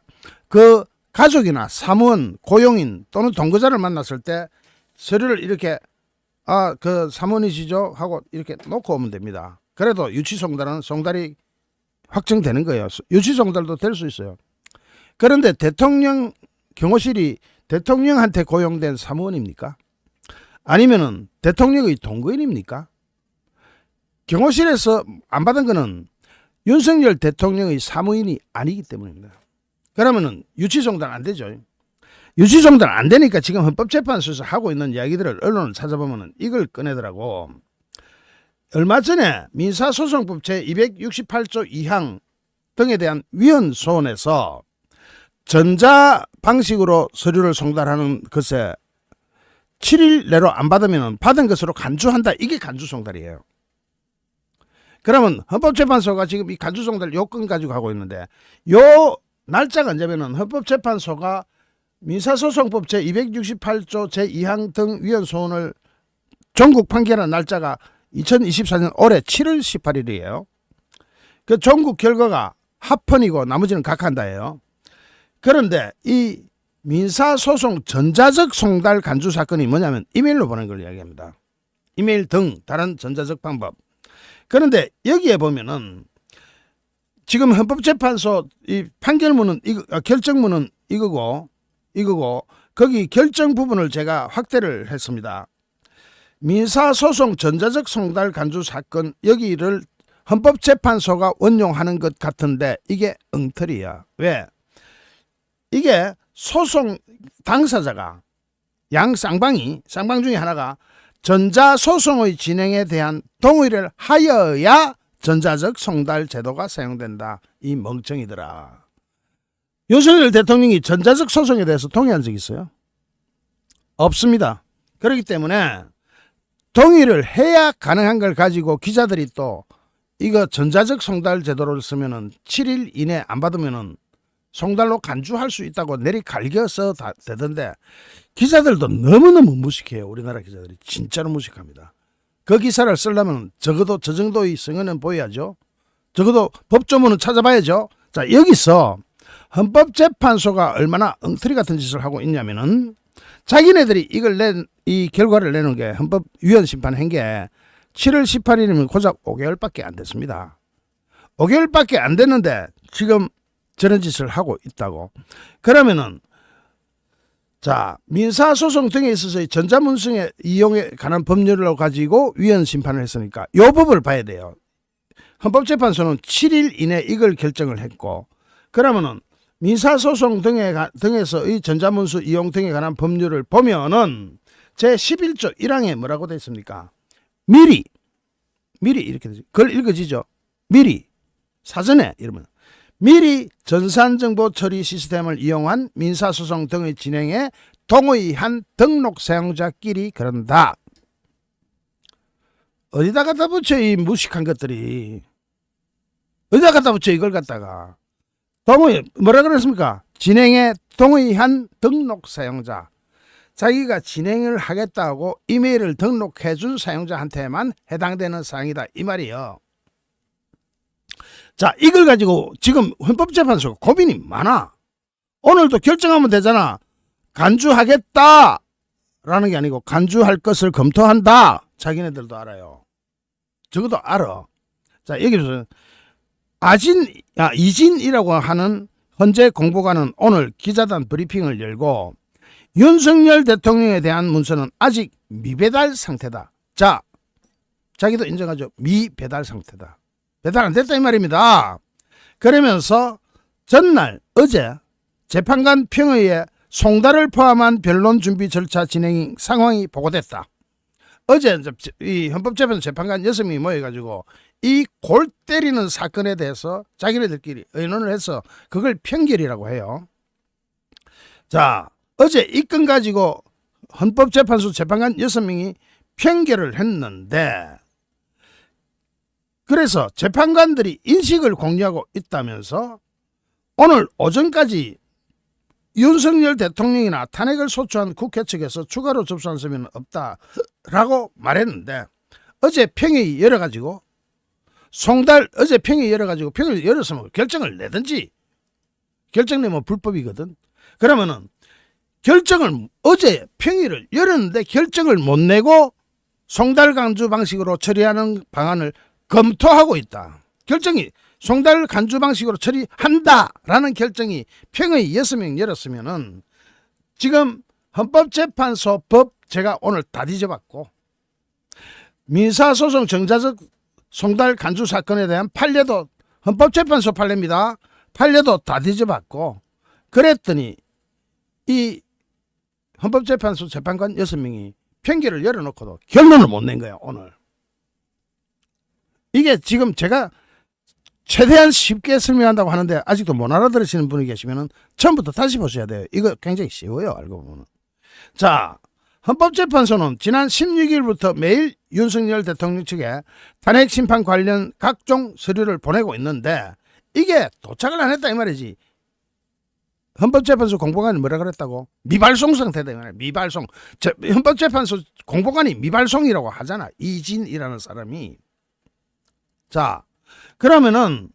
그 가족이나 사무원, 고용인 또는 동거자를 만났을 때 서류를 이렇게 그 사무원이시죠 하고 이렇게 놓고 오면 됩니다. 그래도 유치 송달은 송달이 확정되는 거예요. 유치 송달도 될 수 있어요. 그런데 대통령 경호실이 대통령한테 고용된 사무원입니까? 아니면은 대통령의 동거인입니까? 경호실에서 안 받은 거는 윤석열 대통령의 사무인이 아니기 때문입니다. 그러면은 유치송달 안 되죠. 유치 송달 안 되니까 지금 헌법재판소에서 하고 있는 이야기들을 언론을 찾아보면 이걸 꺼내더라고. 얼마 전에 민사소송법 제268조 2항 등에 대한 위헌 소원에서 전자 방식으로 서류를 송달하는 것에 7일 내로 안 받으면 받은 것으로 간주한다. 이게 간주송달이에요. 그러면 헌법재판소가 지금 이 간주송달 요건 가지고 하고 있는데, 요 날짜가 언제면은 헌법재판소가 민사소송법 제268조 제2항 등 위헌 소원을 전국 판결한 날짜가 2024년 올해 7월 18일이에요. 그 전국 결과가 합헌이고 나머지는 각한다예요. 그런데 이 민사소송 전자적 송달 간주 사건이 뭐냐면 이메일로 보낸 걸 이야기합니다. 이메일 등 다른 전자적 방법. 그런데 여기에 보면은 지금 헌법재판소 이 판결문은 결정문은 이거고 거기 결정 부분을 제가 확대를 했습니다. 민사소송 전자적 송달 간주 사건, 여기를 헌법재판소가 원용하는 것 같은데 이게 엉터리야. 왜? 이게 소송 당사자가 쌍방 중에 하나가 전자소송의 진행에 대한 동의를 하여야 전자적 송달 제도가 사용된다. 이 멍청이더라. 윤석열 대통령이 전자적 소송에 대해서 동의한 적 있어요? 없습니다. 그렇기 때문에 동의를 해야 가능한 걸 가지고 기자들이 또 이거 전자적 송달 제도를 쓰면은 7일 이내 안 받으면은 송달로 간주할 수 있다고 내리갈겨서 되던데, 기자들도 너무너무 무식해요. 우리나라 기자들이 진짜로 무식합니다. 그 기사를 쓰려면 적어도 저 정도의 성의는 보여야죠. 적어도 법조문은 찾아봐야죠. 자, 여기서 헌법재판소가 얼마나 엉터리 같은 짓을 하고 있냐면은, 자기네들이 이 결과를 내놓은 게 헌법위헌 심판한 게 7월 18일이면 고작 5개월밖에 안 됐습니다. 5개월밖에 안 됐는데 지금 저런 짓을 하고 있다고. 그러면은 자, 민사소송 등에 있어서의 전자문서의 이용에 관한 법률을 가지고 위헌 심판을 했으니까 요 법을 봐야 돼요. 헌법재판소는 7일 이내 이걸 결정을 했고, 그러면은 민사소송 등에서 이 전자문서 이용 등에 관한 법률을 보면은 제11조 1항에 뭐라고 되어 있습니까? 미리 이렇게 되죠. 그걸 읽어지죠. 미리 사전에 이러면 미리 전산정보 처리 시스템을 이용한 민사소송 등의 진행에 동의한 등록 사용자끼리 그런다. 어디다 갖다 붙여, 이 무식한 것들이. 어디다 갖다 붙여, 이걸 갖다가. 동의, 뭐라 그랬습니까? 진행에 동의한 등록 사용자. 자기가 진행을 하겠다고 이메일을 등록해준 사용자한테만 해당되는 사항이다, 이 말이에요. 자, 이걸 가지고 지금 헌법재판소가 고민이 많아. 오늘도 결정하면 되잖아. 간주하겠다 라는 게 아니고 간주할 것을 검토한다. 자기네들도 알아요. 적어도 알아. 자, 여기서 이진이라고 하는 헌재 공보관은 오늘 기자단 브리핑을 열고 윤석열 대통령에 대한 문서는 아직 미배달 상태다. 자, 자기도 인정하죠. 미배달 상태다. 배달 안 됐다 이 말입니다. 그러면서 전날 어제 재판관 평의에 송달을 포함한 변론 준비 절차 진행 상황이 보고됐다. 어제 이 헌법재판소 재판관 6명이 모여가지고 이 골 때리는 사건에 대해서 자기네들끼리 의논을 해서 그걸 평결이라고 해요. 자, 어제 이 건 가지고 헌법재판소 재판관 6명이 평결을 했는데, 그래서 재판관들이 인식을 공유하고 있다면서 오늘 오전까지 윤석열 대통령이나 탄핵을 소추한 국회 측에서 추가로 접수한 서면은 없다라고 말했는데, 어제 평의 열어가지고 평을 열었으면 결정을 내든지, 결정 내면 불법이거든. 그러면은 결정을 어제 평의를 열었는데 결정을 못 내고 송달 간주 방식으로 처리하는 방안을 검토하고 있다. 결정이 송달 간주 방식으로 처리한다라는 결정이 평의 6명 열었으면은 지금 헌법재판소 법 제가 오늘 다 뒤져봤고, 민사소송 전자적 송달 간주 사건에 대한 판례도 헌법재판소 판례입니다. 판례도 다 뒤져봤고, 그랬더니 이 헌법재판소 재판관 6명이 편결을 열어놓고도 결론을 못 낸 거야 오늘. 이게 지금 제가 최대한 쉽게 설명한다고 하는데 아직도 못 알아들으시는 분이 계시면 처음부터 다시 보셔야 돼요. 이거 굉장히 쉬워요 알고 보면. 자, 헌법재판소는 지난 16일부터 매일 윤석열 대통령 측에 탄핵 심판 관련 각종 서류를 보내고 있는데 이게 도착을 안 했다 이 말이지. 헌법재판소 공보관이 뭐라 그랬다고? 미발송 상태다 이 말이야. 미발송. 헌법재판소 공보관이 미발송이라고 하잖아. 이진이라는 사람이. 자, 그러면은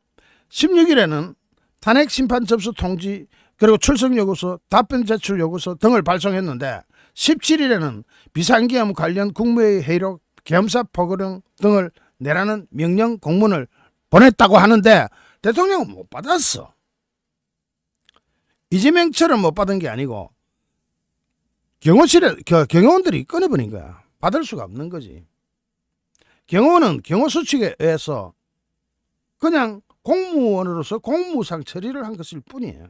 16일에는 탄핵 심판 접수 통지 그리고 출석 요구서, 답변 제출 요구서 등을 발송했는데 17일에는 비상계엄 관련 국무회의 회의록, 계엄사 포고령 등을 내라는 명령 공문을 보냈다고 하는데 대통령은 못 받았어. 이재명처럼 못 받은 게 아니고 경호원들이 꺼내버린 거야. 받을 수가 없는 거지. 경호원은 경호수칙에 의해서 그냥 공무원으로서 공무상 처리를 한 것일 뿐이에요.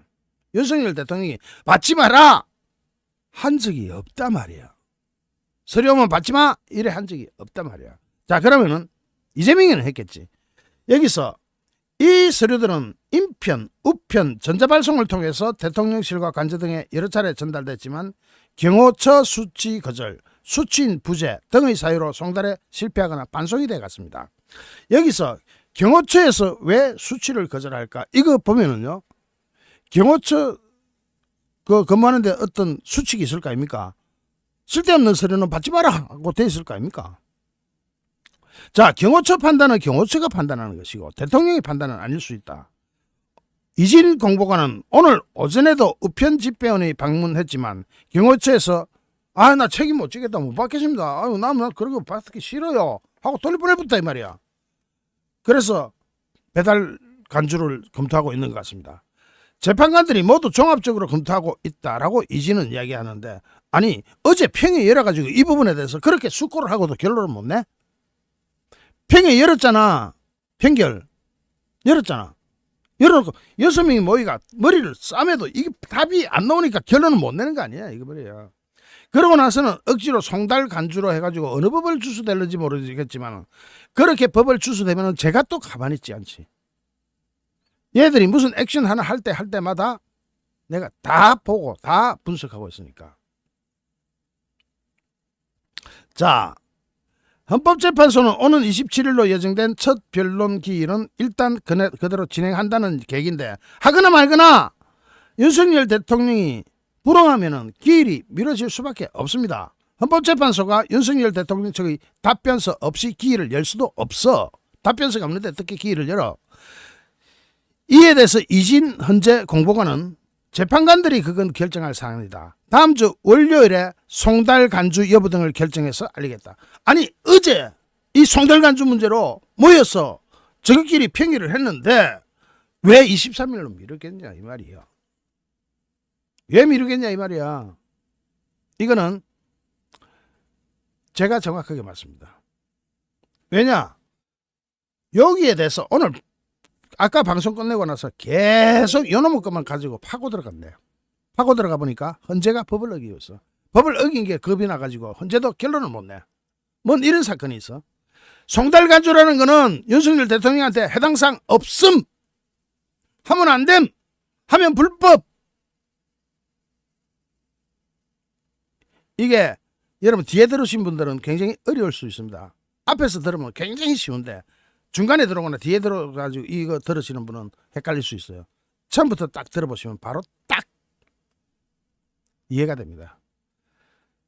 윤석열 대통령이 받지 마라 한 적이 없단 말이야. 서류 오면 받지 마 이래 한 적이 없단 말이야. 자, 그러면은 이재명이는 했겠지. 여기서 이 서류들은 인편, 우편, 전자발송을 통해서 대통령실과 관저 등에 여러 차례 전달됐지만 경호처 수치 거절, 수취인 부재 등의 사유로 송달에 실패하거나 반송이 돼 갔습니다. 여기서 경호처에서 왜 수취를 거절할까? 이거 보면은요, 경호처 근무하는데 어떤 수칙이 있을 거 아닙니까? 쓸데없는 서류는 받지 마라 하고 돼 있을 거 아닙니까? 자, 경호처 판단은 경호처가 판단하는 것이고 대통령의 판단은 아닐 수 있다. 이진 공보관은 오늘 오전에도 우편 집배원이 방문했지만 경호처에서 나 책임 못 지겠다 못 받겠습니다. 아유 나 그런 거 받기 싫어요 하고 돌려보내봤다 이 말이야. 그래서 배달 간주를 검토하고 있는 것 같습니다. 재판관들이 모두 종합적으로 검토하고 있다라고 이진은 이야기하는데 아니 어제 평에 열어가지고 이 부분에 대해서 그렇게 숙고를 하고도 결론을 못 내? 평에 열었잖아. 평결 열었잖아. 열어놓고 6명이 모이가 머리를 싸매도 이게 답이 안 나오니까 결론은 못 내는 거 아니야 이거 말이야. 그러고 나서는 억지로 송달 간주로 해가지고 어느 법을 주소될는지 모르겠지만 그렇게 법을 주소되면 제가 또 가만히 있지 않지. 얘들이 무슨 액션 하나 할 때마다 내가 다 보고 다 분석하고 있으니까. 자, 헌법재판소는 오는 27일로 예정된 첫 변론 기일은 일단 그대로 진행한다는 계획인데 하거나 말거나 윤석열 대통령이 불응하면 기일이 미뤄질 수밖에 없습니다. 헌법재판소가 윤석열 대통령 측의 답변서 없이 기일을 열 수도 없어. 답변서가 없는데 어떻게 기일을 열어? 이에 대해서 이진 헌재 공보관은 재판관들이 그건 결정할 사항이다. 다음 주 월요일에 송달 간주 여부 등을 결정해서 알리겠다. 아니 어제 이 송달 간주 문제로 모여서 저희끼리 평의를 했는데 왜 23일로 미루겠냐 이 말이야. 왜 미루겠냐 이 말이야. 이거는 제가 정확하게 맞습니다. 왜냐 여기에 대해서 오늘 아까 방송 끝내고 나서 계속 요놈의 것만 가지고 파고 들어갔네요. 파고 들어가 보니까 헌재가 법을 어기었어. 법을 어긴 게 겁이 나가지고 헌재도 결론을 못 내. 뭔 이런 사건이 있어. 송달 간주라는 거는 윤석열 대통령한테 해당사항 없음. 하면 안 됨. 하면 불법. 이게 여러분 뒤에 들으신 분들은 굉장히 어려울 수 있습니다. 앞에서 들으면 굉장히 쉬운데 중간에 들어오거나 뒤에 들어가지고 이거 들으시는 분은 헷갈릴 수 있어요. 처음부터 딱 들어보시면 바로 딱 이해가 됩니다.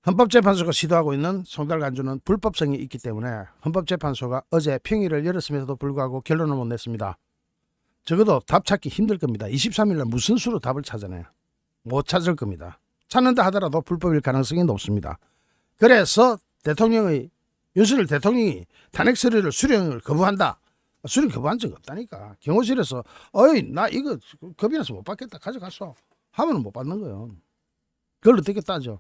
헌법재판소가 시도하고 있는 송달 간주는 불법성이 있기 때문에 헌법재판소가 어제 평의를 열었음에도 불구하고 결론을 못 냈습니다. 적어도 답 찾기 힘들 겁니다. 23일날 무슨 수로 답을 찾아내요? 못 찾을 겁니다. 찾는다 하더라도 불법일 가능성이 높습니다. 그래서 윤석열 대통령이 탄핵 서류를 수령을 거부한다. 수령 거부한 적 없다니까. 경호실에서 나 이거 겁이 나서 못 받겠다. 가져갔어. 하면 못 받는 거예요. 그걸 어떻게 따져?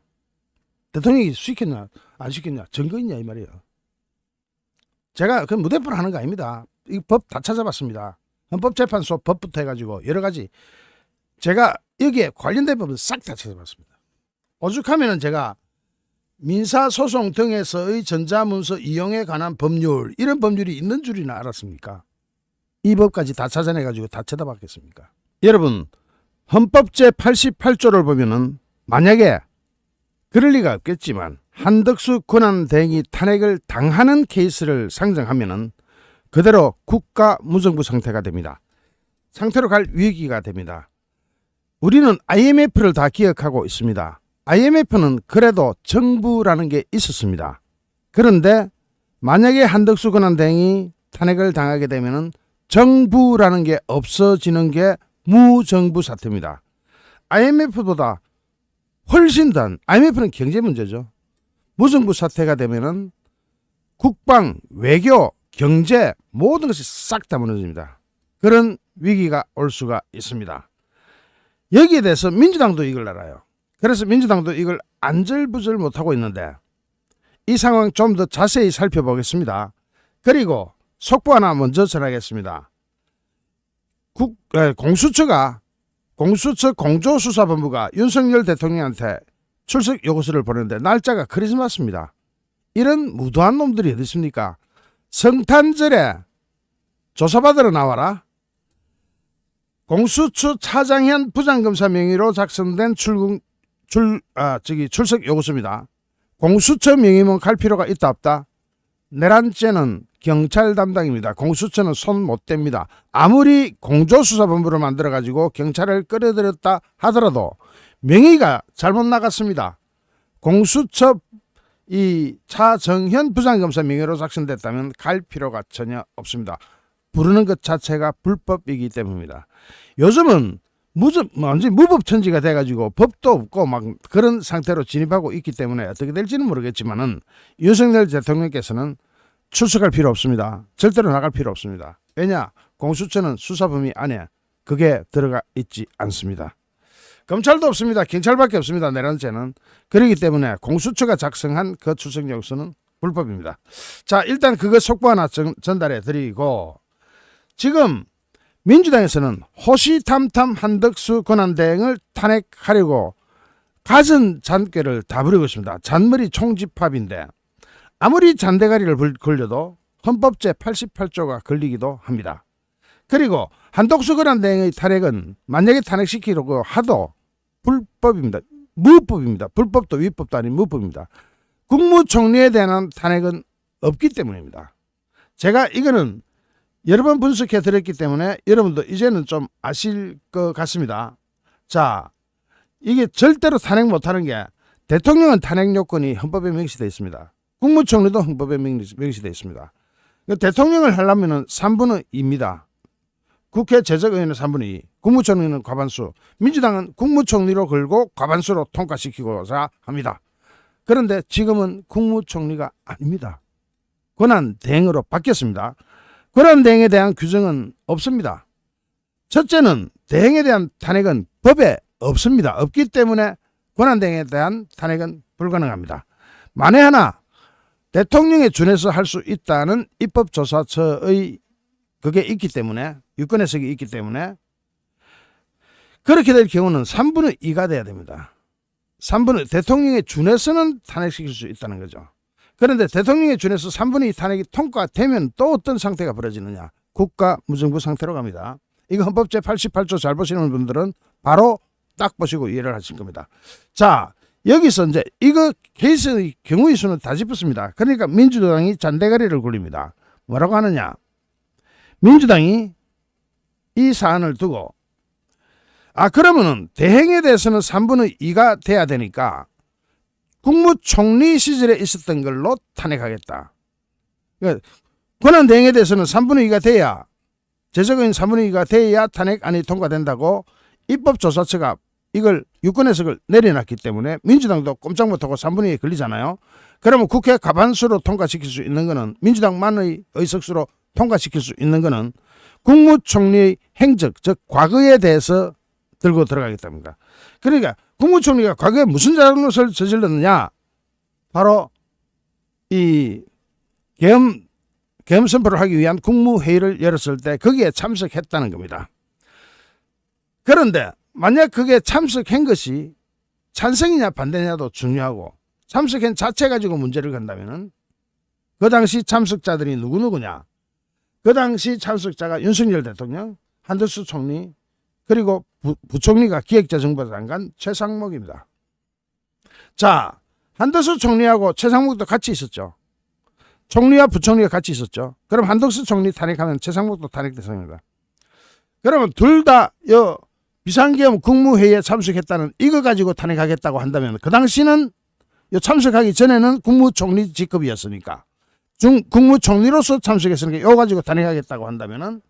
대통령이 시켰냐 안 시켰냐 증거 있냐 이 말이에요. 제가 그 무대포를 하는 거 아닙니다. 이 법 다 찾아봤습니다. 헌법재판소 법부터 해가지고 여러 가지 제가 여기에 관련된 법은 싹 다 찾아봤습니다. 오죽하면은 제가 민사소송 등에서의 전자문서 이용에 관한 법률, 이런 법률이 있는 줄이나 알았습니까? 이 법까지 다 찾아내가지고 다 쳐다봤겠습니까? 여러분, 헌법 제88조를 보면은 만약에 그럴 리가 없겠지만 한덕수 권한대행이 탄핵을 당하는 케이스를 상정하면은 그대로 국가 무정부 상태가 됩니다. 상태로 갈 위기가 됩니다. 우리는 IMF를 다 기억하고 있습니다. IMF는 그래도 정부라는 게 있었습니다. 그런데 만약에 한덕수 권한대행이 탄핵을 당하게 되면은 정부라는 게 없어지는 게 무정부 사태입니다. IMF보다 훨씬 더, IMF는 경제 문제죠. 무정부 사태가 되면은 국방, 외교, 경제 모든 것이 싹 다 무너집니다. 그런 위기가 올 수가 있습니다. 여기에 대해서 민주당도 이걸 알아요. 그래서 민주당도 이걸 안절부절 못하고 있는데 이 상황 좀 더 자세히 살펴보겠습니다. 그리고 속보 하나 먼저 전하겠습니다. 공수처 공조수사본부가 윤석열 대통령한테 출석 요구서를 보냈는데 날짜가 크리스마스입니다. 이런 무도한 놈들이 어디 있습니까? 성탄절에 조사받으러 나와라. 공수처 차장현 부장검사 명의로 작성된 출석 요구서입니다. 공수처 명의면 갈 필요가 있다 없다? 내란죄는 경찰 담당입니다. 공수처는 손 못 댑니다. 아무리 공조수사본부를 만들어가지고 경찰을 끌어들였다 하더라도 명의가 잘못 나갔습니다. 공수처 이 차정현 부장검사 명의로 작성됐다면 갈 필요가 전혀 없습니다. 부르는 것 자체가 불법이기 때문입니다. 요즘은 완전히 무법천지가 돼가지고 법도 없고 막 그런 상태로 진입하고 있기 때문에 어떻게 될지는 모르겠지만은 윤석열 대통령께서는 출석할 필요 없습니다. 절대로 나갈 필요 없습니다. 왜냐? 공수처는 수사 범위 안에 그게 들어가 있지 않습니다. 검찰도 없습니다. 경찰밖에 없습니다. 내란죄는. 그렇기 때문에 공수처가 작성한 그 출석 요구서는 불법입니다. 자, 일단 그거 속보 하나 전달해 드리고, 지금 민주당에서는 호시탐탐 한덕수 권한대행을 탄핵하려고 갖은 잔꾀를 다 부리고 있습니다. 잔머리 총집합인데 아무리 잔대가리를 걸려도 헌법 제88조가 걸리기도 합니다. 그리고 한덕수 권한대행의 탄핵은 만약에 탄핵시키려고 하도 불법입니다. 무법입니다. 불법도 위법도 아닌 무법입니다. 국무총리에 대한 탄핵은 없기 때문입니다. 제가 이거는 여러 번 분석해 드렸기 때문에 여러분도 이제는 좀 아실 것 같습니다. 자, 이게 절대로 탄핵 못하는 게 대통령은 탄핵 요건이 헌법에 명시되어 있습니다. 국무총리도 헌법에 명시되어 있습니다. 대통령을 하려면 3분의 2입니다. 국회 재적의원은 3분의 2, 국무총리는 과반수, 민주당은 국무총리로 걸고 과반수로 통과시키고자 합니다. 그런데 지금은 국무총리가 아닙니다. 권한대행으로 바뀌었습니다. 권한대행에 대한 규정은 없습니다. 첫째는 대행에 대한 탄핵은 법에 없습니다. 없기 때문에 권한대행에 대한 탄핵은 불가능합니다. 만에 하나 대통령에 준해서 할 수 있다는 입법조사처의 그게 있기 때문에, 유권 해석이 있기 때문에 그렇게 될 경우는 3분의 2가 돼야 됩니다. 대통령에 준해서는 탄핵시킬 수 있다는 거죠. 그런데 대통령에 준해서 3분의 2 탄핵이 통과되면 또 어떤 상태가 벌어지느냐? 국가 무정부 상태로 갑니다. 이거 헌법 제88조 잘 보시는 분들은 바로 딱 보시고 이해를 하실 겁니다. 자, 여기서 이제 이거 케이스의 경우의 수는 다 짚었습니다. 그러니까 민주당이 잔대가리를 굴립니다. 뭐라고 하느냐? 민주당이 이 사안을 두고 그러면은 대행에 대해서는 3분의 2가 돼야 되니까 국무총리 시절에 있었던 걸로 탄핵하겠다. 그러니까 권한대행에 대해서는 3분의 2가 돼야, 재적인 3분의 2가 돼야 탄핵안이 통과된다고 입법조사처가 이걸 유권 해석을 내려놨기 때문에 민주당도 꼼짝 못하고 3분의 2에 걸리잖아요. 그러면 국회 과반수로 통과시킬 수 있는 거는, 민주당만의 의석수로 통과시킬 수 있는 거는 국무총리의 행적, 즉 과거에 대해서 들고 들어가겠답니다. 그러니까 국무총리가 과거에 무슨 잘못을 저질렀느냐? 바로 이 계엄 선포를 하기 위한 국무회의를 열었을 때 거기에 참석했다는 겁니다. 그런데 만약 그게 참석한 것이 찬성이냐 반대냐도 중요하고 참석한 자체 가지고 문제를 건다면은 그 당시 참석자들이 누구냐? 그 당시 참석자가 윤석열 대통령, 한덕수 총리, 그리고 부총리가 기획재정부 장관 최상목입니다. 자, 한덕수 총리하고 최상목도 같이 있었죠. 총리와 부총리가 같이 있었죠. 그럼 한덕수 총리 탄핵하면 최상목도 탄핵 대상입니다. 그러면 둘 다 비상계엄 국무회의에 참석했다는 이거 가지고 탄핵하겠다고 한다면 그 당시는 참석하기 전에는 국무총리 직급이었으니까 국무총리로서 참석했으니까 이거 가지고 탄핵하겠다고 한다면은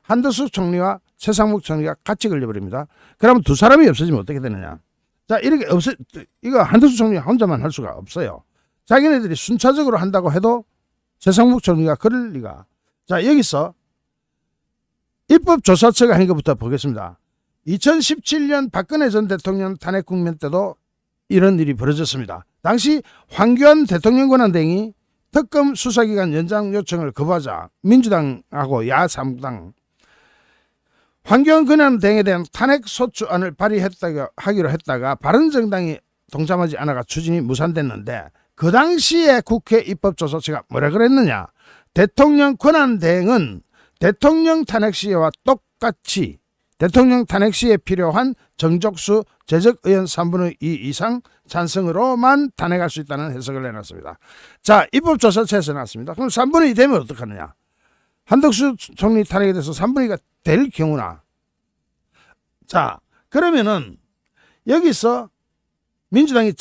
한덕수 총리와 최상목 총리가 같이 걸려버립니다. 그러면 두 사람이 없어지면 어떻게 되느냐? 자, 이렇게 이거 한덕수 총리 혼자만 할 수가 없어요. 자기네들이 순차적으로 한다고 해도 최상목 총리가 그럴 리가. 자, 여기서 입법조사처가 한 것부터 보겠습니다. 2017년 박근혜 전 대통령 탄핵 국면 때도 이런 일이 벌어졌습니다. 당시 황교안 대통령 권한대행이 특검 수사기간 연장 요청을 거부하자 민주당하고 야3당 황교안 권한대행에 대한 탄핵 소추안을 발의하기로 했다가 바른정당이 동참하지 않아가 추진이 무산됐는데 그 당시에 국회 입법조사처가 뭐라 그랬느냐? 대통령 권한대행은 대통령 탄핵 시에와 똑같이 대통령 탄핵 시에 필요한 정족수 재적 의원 3분의 2 이상 찬성으로만 탄핵할 수 있다는 해석을 내놨습니다. 자, 입법조사처에서 나왔습니다. 그럼 3분의 2 되면 어떡하느냐? 한덕수 총리 탄핵에 대해서 3분의 2가 될 경우나, 자, 그러면은 여기서 민주당이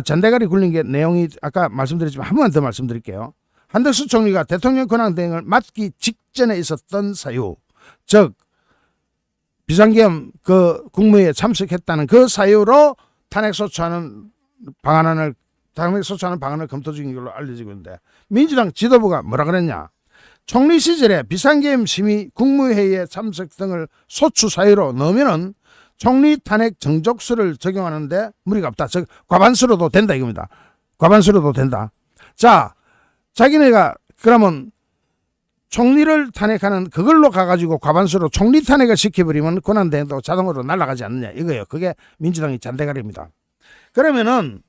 잔대가리 굴린 게 내용이 아까 말씀드렸지만 한 번 더 말씀드릴게요. 한덕수 총리가 대통령 권한대행을 맡기 직전에 있었던 사유, 즉 비상계엄 국무회의에 참석했다는 그 사유로 탄핵 소추하는 방안을 검토 중인 걸로 알려지고 있는데 민주당 지도부가 뭐라 그랬냐? 총리 시절에 비상계엄 심의 국무회의에 참석 등을 소추 사유로 넣으면은 총리 탄핵 정족수를 적용하는데 무리가 없다. 즉 과반수로도 된다 이겁니다. 과반수로도 된다. 자, 자기네가 그러면 총리를 탄핵하는 그걸로 가가지고 과반수로 총리 탄핵을 시켜버리면 권한대행도 자동으로 날아가지 않느냐 이거예요. 그게 민주당이 잔대가리입니다. 그러면은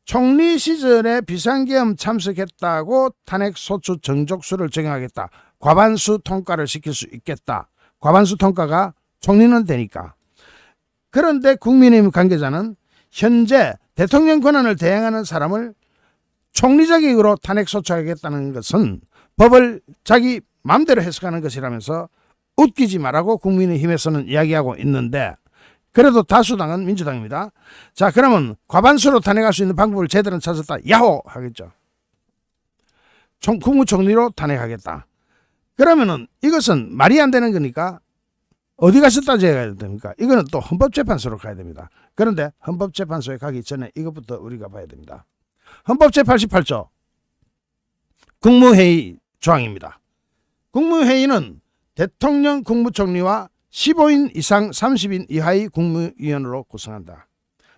총리 시절에 비상계엄 참석했다고 탄핵 소추 정족수를 적용하겠다. 과반수 통과를 시킬 수 있겠다. 과반수 통과가 총리는 되니까. 그런데 국민의힘 관계자는 현재 대통령 권한을 대행하는 사람을 총리 자격으로 탄핵 소추하겠다는 것은 법을 자기 마음대로 해석하는 것이라면서 웃기지 말라고 국민의힘에서는 이야기하고 있는데 그래도 다수당은 민주당입니다. 자, 그러면 과반수로 탄핵할 수 있는 방법을 제대로 찾았다. 야호! 하겠죠. 국무총리로 탄핵하겠다. 그러면은 이것은 말이 안 되는 거니까 어디 가서 따져야 됩니까? 이거는 또 헌법재판소로 가야 됩니다. 그런데 헌법재판소에 가기 전에 이것부터 우리가 봐야 됩니다. 헌법 제88조 국무회의 조항입니다. 국무회의는 대통령 국무총리와 15인 이상 30인 이하의 국무위원으로 구성한다.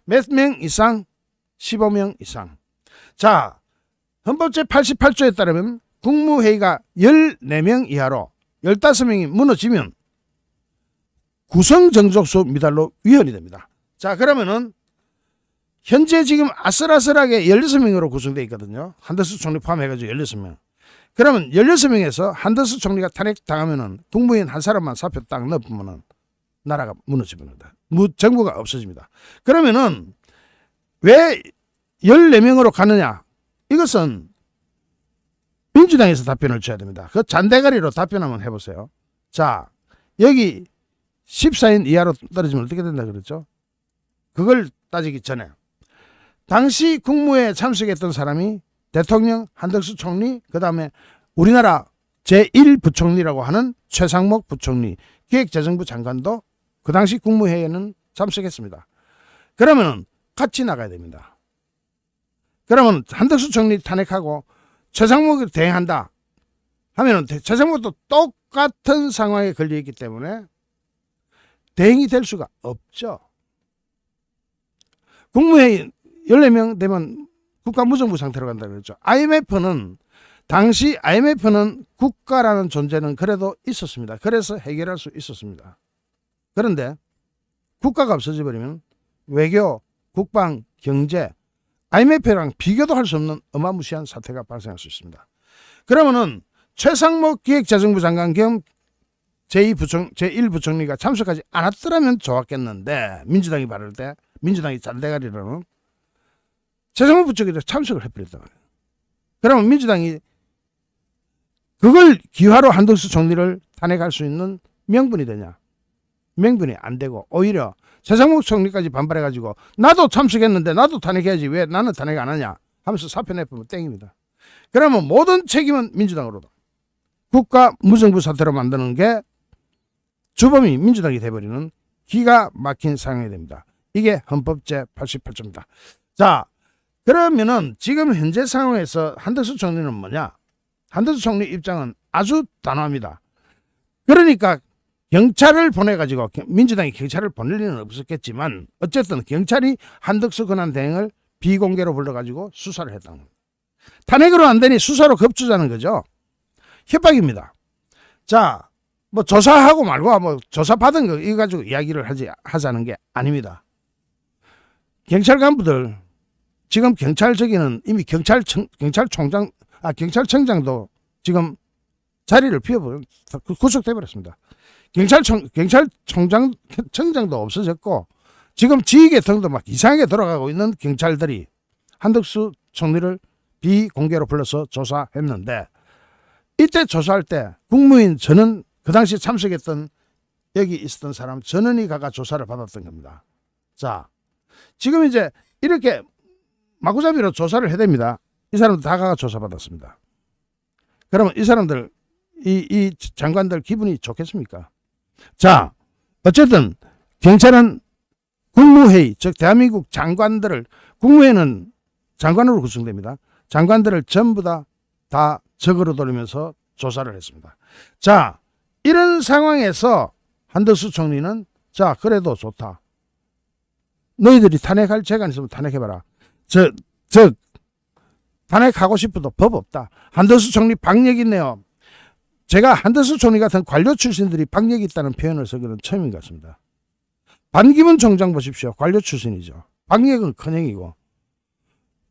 몇 명 이상? 15명 이상. 자, 헌법 제88조에 따르면 국무회의가 14명 이하로 15명이 무너지면 구성정족수 미달로 위헌이 됩니다. 자, 그러면은 현재 지금 아슬아슬하게 16명으로 구성되어 있거든요. 한덕수 총리 포함해가지고 16명. 그러면 16명에서 한덕수 총리가 탄핵당하면은 국무위원 한 사람만 사표 딱 넣으면은 나라가 무너집니다. 정부가 없어집니다. 그러면은 왜 14명으로 가느냐? 이것은 민주당에서 답변을 줘야 됩니다. 그 잔대가리로 답변 한번 해보세요. 자, 여기 14인 이하로 떨어지면 어떻게 된다 그랬죠? 그걸 따지기 전에 당시 국무회에 참석했던 사람이 대통령, 한덕수 총리, 그 다음에 우리나라 제1부총리라고 하는 최상목 부총리, 기획재정부 장관도 그 당시 국무회의에는 참석했습니다. 그러면은 같이 나가야 됩니다. 그러면 한덕수 총리 탄핵하고 최상목을 대행한다 하면은 최상목도 똑같은 상황에 걸려있기 때문에 대행이 될 수가 없죠. 국무회의 14명 되면 국가무정부 상태로 간다 그랬죠. 당시 IMF는 국가라는 존재는 그래도 있었습니다. 그래서 해결할 수 있었습니다. 그런데 국가가 없어져 버리면 외교, 국방, 경제, IMF랑 비교도 할 수 없는 어마무시한 사태가 발생할 수 있습니다. 그러면은 최상목 기획재정부 장관 겸 제1부총리가 참석하지 않았더라면 좋았겠는데, 민주당이 바를 때, 민주당이 잔대가리로는 최상목 부총리가 참석을 해버렸단 말이에요. 그러면 민주당이 그걸 기화로 한덕수 총리를 탄핵할 수 있는 명분이 되냐? 명분이 안 되고, 오히려 최상목 총리까지 반발해가지고 나도 참석했는데 나도 탄핵해야지 왜 나는 탄핵 안 하냐 하면서 사표 내보면 땡입니다. 그러면 모든 책임은 민주당으로다. 국가 무정부 사태로 만드는 게 주범이 민주당이 돼버리는 기가 막힌 상황이 됩니다. 이게 헌법 제88조입니다. 자, 그러면은 지금 현재 상황에서 한덕수 총리는 뭐냐? 한덕수 총리 입장은 아주 단호합니다. 그러니까 경찰을 보내가지고, 민주당이 경찰을 보낼 리는 없었겠지만 어쨌든 경찰이 한덕수 권한 대행을 비공개로 불러가지고 수사를 했다는 겁니다. 탄핵으로 안 되니 수사로 급주자는 거죠. 협박입니다. 자, 뭐 조사하고 말고 뭐 조사 받은 거 이거 가지고 이야기를 하자는 게 아닙니다. 경찰 간부들 지금 경찰적에는 이미 경찰청장도 지금 자리를 비워버려 구속돼 버렸습니다. 경찰청장도 없어졌고 지금 지휘계통도 막 이상하게 돌아가고 있는 경찰들이 한덕수 총리를 비공개로 불러서 조사했는데, 이때 조사할 때 국무인 저는 그 당시 참석했던 여기 있었던 사람 전원이 가가 조사를 받았던 겁니다. 자, 지금 이제 이렇게 마구잡이로 조사를 해야 됩니다. 이 사람들 다 가가 조사받았습니다. 그러면 이 사람들 이 장관들 기분이 좋겠습니까? 자, 어쨌든 경찰은 국무회의, 즉 대한민국 장관들을, 국무회의는 장관으로 구성됩니다. 장관들을 전부 다 적으로 돌리면서 조사를 했습니다. 자, 이런 상황에서 한덕수 총리는 자, 그래도 좋다. 너희들이 탄핵할 재간 있으면 탄핵해봐라. 탄핵하고 싶어도 법 없다. 한덕수 총리 박력 있네요. 제가 한덕수 총리 같은 관료 출신들이 박력이 있다는 표현을 쓰기는 처음인 것 같습니다. 반기문 총장 보십시오. 관료 출신이죠. 박력은 커녕이고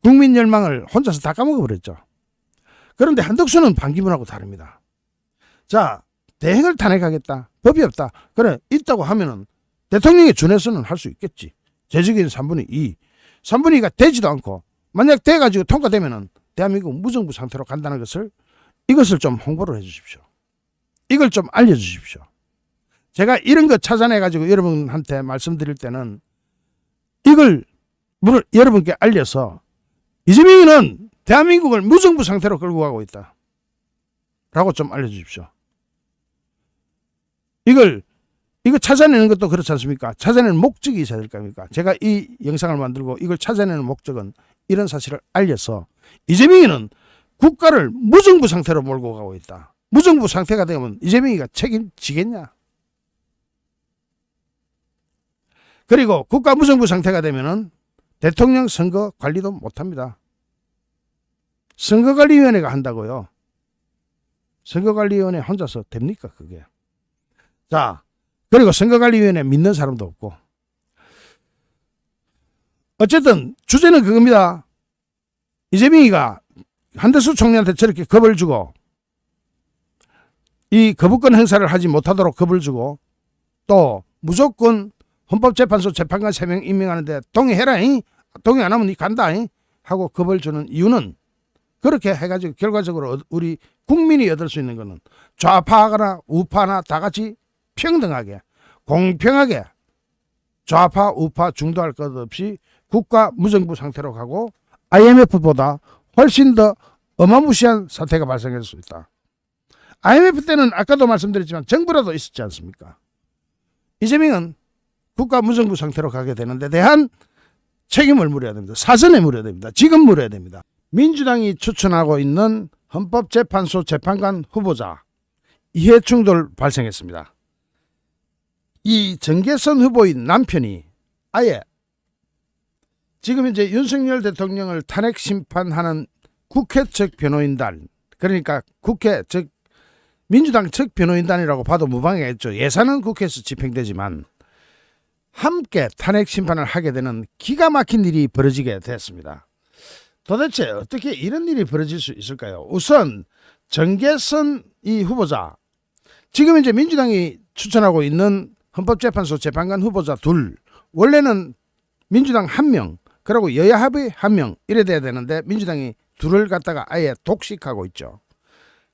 국민 열망을 혼자서 다 까먹어버렸죠. 그런데 한덕수는 반기문하고 다릅니다. 자, 대행을 탄핵하겠다. 법이 없다. 그래, 있다고 하면은 대통령의 준해서는 할 수 있겠지. 재적인 3분의 2. 3분의 2가 되지도 않고 만약 돼가지고 통과되면은 대한민국 무정부 상태로 간다는 이것을 좀 홍보를 해 주십시오. 이걸 좀 알려주십시오. 제가 이런 거 찾아내가지고 여러분한테 말씀드릴 때는 이걸 여러분께 알려서 이재명이는 대한민국을 무정부 상태로 끌고 가고 있다 라고 좀 알려주십시오. 이거 찾아내는 것도 그렇지 않습니까? 찾아내는 목적이 있어야 될 거 아닙니까? 제가 이 영상을 만들고 이걸 찾아내는 목적은 이런 사실을 알려서 이재명이는 국가를 무정부 상태로 몰고 가고 있다. 무정부 상태가 되면 이재명이가 책임지겠냐? 그리고 국가 무정부 상태가 되면은 대통령 선거 관리도 못합니다. 선거관리위원회가 한다고요. 선거관리위원회 혼자서 됩니까 그게? 자, 그리고 선거관리위원회 믿는 사람도 없고. 어쨌든 주제는 그겁니다. 이재명이가 한덕수 총리한테 저렇게 겁을 주고 이 거부권 행사를 하지 못하도록 겁을 주고 또 무조건 헌법재판소 재판관 3명 임명하는데 동의해라. 동의 안 하면 니 간다. 하고 겁을 주는 이유는 그렇게 해가지고 결과적으로 우리 국민이 얻을 수 있는 거는 좌파나 우파나 다 같이 평등하게 공평하게 좌파 우파 중도할 것 없이 국가 무정부 상태로 가고 IMF보다 훨씬 더 어마무시한 사태가 발생할 수 있다. IMF 때는 아까도 말씀드렸지만 정부라도 있었지 않습니까? 이재명은 국가 무정부 상태로 가게 되는데 대한 책임을 물어야 됩니다. 사전에 물어야 됩니다. 지금 물어야 됩니다. 민주당이 추천하고 있는 헌법재판소 재판관 후보자 이해충돌 발생했습니다. 이 정계선 후보인 남편이 아예 지금 이제 윤석열 대통령을 탄핵 심판하는 국회 측 변호인단, 그러니까 국회 즉 민주당 측 변호인단이라고 봐도 무방하겠죠. 예산은 국회에서 집행되지만 함께 탄핵 심판을 하게 되는 기가 막힌 일이 벌어지게 됐습니다. 도대체 어떻게 이런 일이 벌어질 수 있을까요? 우선 정계선 이 후보자, 지금 이제 민주당이 추천하고 있는 헌법재판소 재판관 후보자 둘, 원래는 민주당 1명, 그리고 여야 합의 1명 이래 돼야 되는데 민주당이 둘을 갖다가 아예 독식하고 있죠.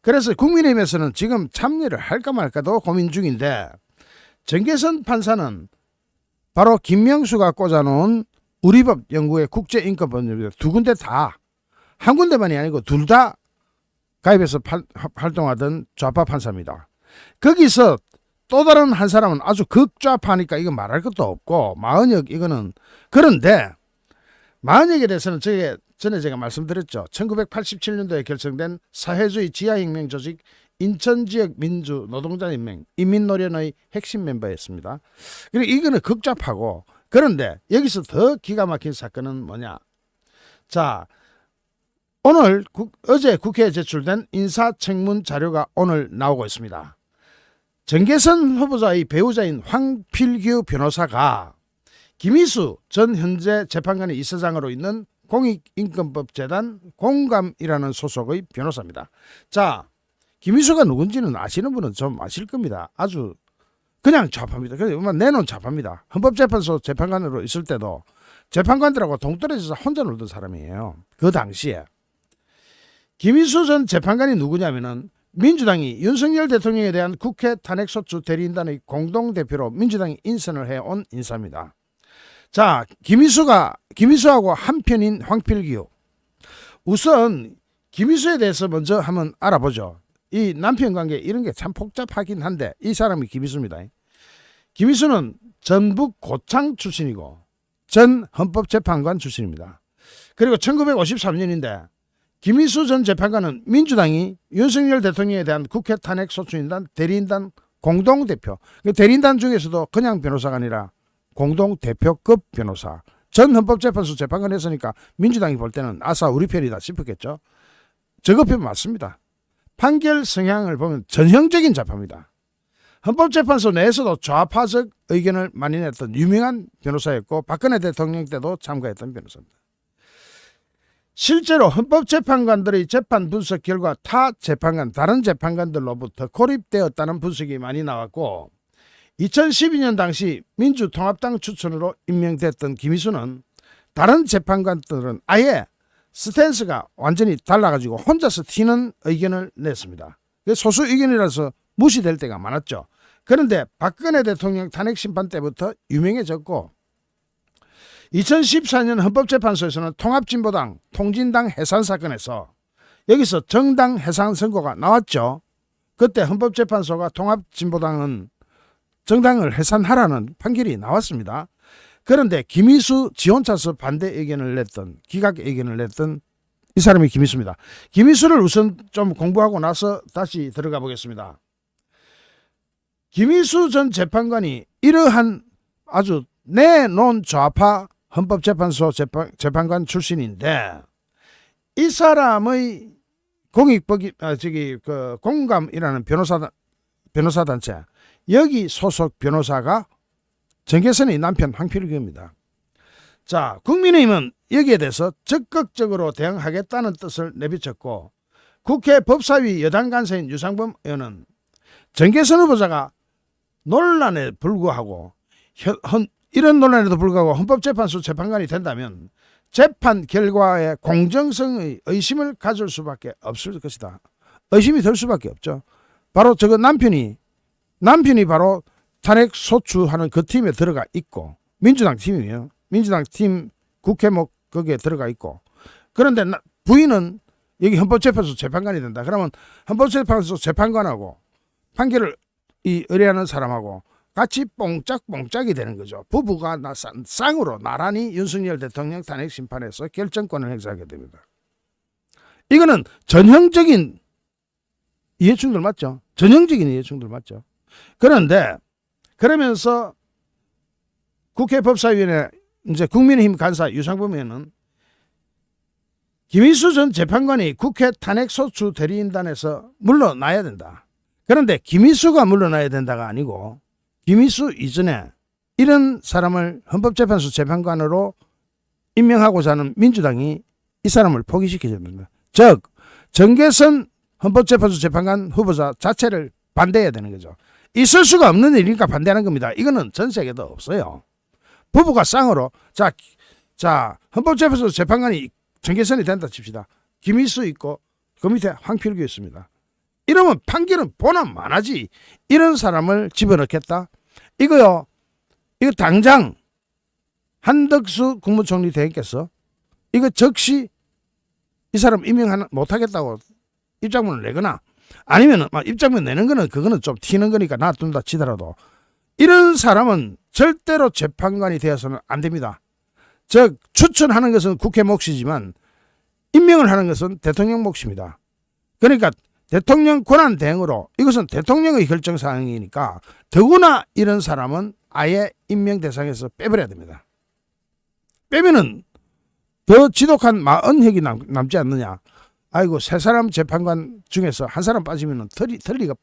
그래서 국민의힘에서는 지금 참여를 할까 말까도 고민 중인데, 정계선 판사는 바로 김명수가 꽂아놓은 우리법 연구회 국제인권법률 두 군데 다, 한 군데만이 아니고 둘 다 가입해서 활동하던 좌파 판사입니다. 거기서 또 다른 한 사람은 아주 극좌파니까 이거 말할 것도 없고, 마은혁 이거는. 그런데 마은혁에 대해서는 전에 제가 말씀드렸죠. 1987년도에 결성된 사회주의 지하혁명 조직 인천지역 민주노동자연맹 인민노련의 핵심 멤버였습니다. 그리고 이거는 극좌파고, 그런데 여기서 더 기가 막힌 사건은 뭐냐. 자, 어제 국회에 제출된 인사청문 자료가 오늘 나오고 있습니다. 정계선 후보자의 배우자인 황필규 변호사가 김희수 전 현재 재판관의 이사장으로 있는 공익인권법재단 공감이라는 소속의 변호사입니다. 자, 김희수가 누군지는 아시는 분은 좀 아실 겁니다. 아주 그냥 좌파입니다. 그냥 내놓은 좌파입니다. 헌법재판소 재판관으로 있을 때도 재판관들하고 동떨어져서 혼자 놀던 사람이에요. 그 당시에. 김희수 전 재판관이 누구냐면은 민주당이 윤석열 대통령에 대한 국회 탄핵소추 대리인단의 공동대표로 민주당이 인선을 해온 인사입니다. 자, 김희수하고 한편인 황필규. 우선 김희수에 대해서 먼저 한번 알아보죠. 이 남편 관계 이런 게 참 복잡하긴 한데, 이 사람이 김희수입니다. 김희수는 전북 고창 출신이고 전 헌법재판관 출신입니다. 그리고 1953년인데 김희수 전 재판관은 민주당이 윤석열 대통령에 대한 국회 탄핵 소추인단 대리인단 공동대표, 대리인단 중에서도 그냥 변호사가 아니라 공동대표급 변호사, 전 헌법재판소 재판관 했으니까 민주당이 볼 때는 아싸 우리 편이다 싶었겠죠. 저거 편 맞습니다. 판결 성향을 보면 전형적인 좌파입니다. 헌법재판소 내에서도 좌파적 의견을 많이 냈던 유명한 변호사였고, 박근혜 대통령 때도 참가했던 변호사입니다. 실제로 헌법재판관들의 재판 분석 결과 다른 재판관들로부터 고립되었다는 분석이 많이 나왔고, 2012년 당시 민주통합당 추천으로 임명됐던 김희수는 다른 재판관들은 아예 스탠스가 완전히 달라가지고 혼자서 튀는 의견을 냈습니다. 소수 의견이라서 무시될 때가 많았죠. 그런데 박근혜 대통령 탄핵 심판 때부터 유명해졌고, 2014년 헌법재판소에서는 통합진보당 통진당 해산 사건에서 여기서 정당 해산 선고가 나왔죠. 그때 헌법재판소가 통합진보당은 정당을 해산하라는 판결이 나왔습니다. 그런데 김희수 지원차서 반대 의견을 냈던, 기각 의견을 냈던 이 사람이 김희수입니다. 김희수를 우선 좀 공부하고 나서 다시 들어가 보겠습니다. 김희수 전 재판관이 이러한 아주 내놓은 좌파 헌법재판소 재판관 출신인데, 이 사람의 공감이라는 변호사단체, 여기 소속 변호사가 정계선의 남편 황필규입니다. 자, 국민의힘은 여기에 대해서 적극적으로 대응하겠다는 뜻을 내비쳤고, 국회 법사위 여당 간사인 유상범 의원은 정계선 후보자가 논란에 불구하고 이런 논란에도 불구하고 헌법재판소 재판관이 된다면 재판 결과의 공정성의 의심을 가질 수밖에 없을 것이다. 의심이 될 수밖에 없죠. 바로 저거 남편이 바로 탄핵 소추하는 그 팀에 들어가 있고, 민주당 팀이에요. 민주당 팀 국회목 거기에 들어가 있고, 그런데 부인은 여기 헌법재판소 재판관이 된다. 그러면 헌법재판소 재판관하고 판결을 의뢰하는 사람하고 같이 뽕짝뽕짝이 되는 거죠. 부부가 쌍으로 나란히 윤석열 대통령 탄핵 심판에서 결정권을 행사하게 됩니다. 이거는 전형적인 이해충돌 맞죠? 전형적인 이해충돌 맞죠? 그런데 그러면서 국회 법사위원회 이제 국민의힘 간사 유상범 의원은 김희수 전 재판관이 국회 탄핵소추 대리인단에서 물러나야 된다. 그런데 김희수가 물러나야 된다가 아니고 김희수 이전에 이런 사람을 헌법재판소 재판관으로 임명하고자 하는 민주당이 이 사람을 포기시켜야 됩니다. 즉 정계선 헌법재판소 재판관 후보자 자체를 반대해야 되는 거죠. 있을 수가 없는 일이니까 반대하는 겁니다. 이거는 전 세계도 없어요. 부부가 쌍으로 자 헌법재판소 재판관이 정계선이 된다 칩시다. 김희수 있고 그 밑에 황필규 있습니다. 이러면 판결은 보나 마나지. 이런 사람을 집어넣겠다. 이거 당장 한덕수 국무총리 대행께서 이거 즉시 이 사람 임명 못하겠다고 입장문을 내거나 아니면 입장문 내는 거는 그거는 좀 튀는 거니까 놔둔다 치더라도 이런 사람은 절대로 재판관이 되어서는 안 됩니다. 즉 추천하는 것은 국회 몫이지만 임명을 하는 것은 대통령 몫입니다. 그러니까 대통령 권한 대행으로 이것은 대통령의 결정 사항이니까 더구나 이런 사람은 아예 임명 대상에서 빼버려야 됩니다. 빼면은 더 지독한 마언핵이 남지 않느냐. 아이고 세 사람 재판관 중에서 한 사람 빠지면은 털리가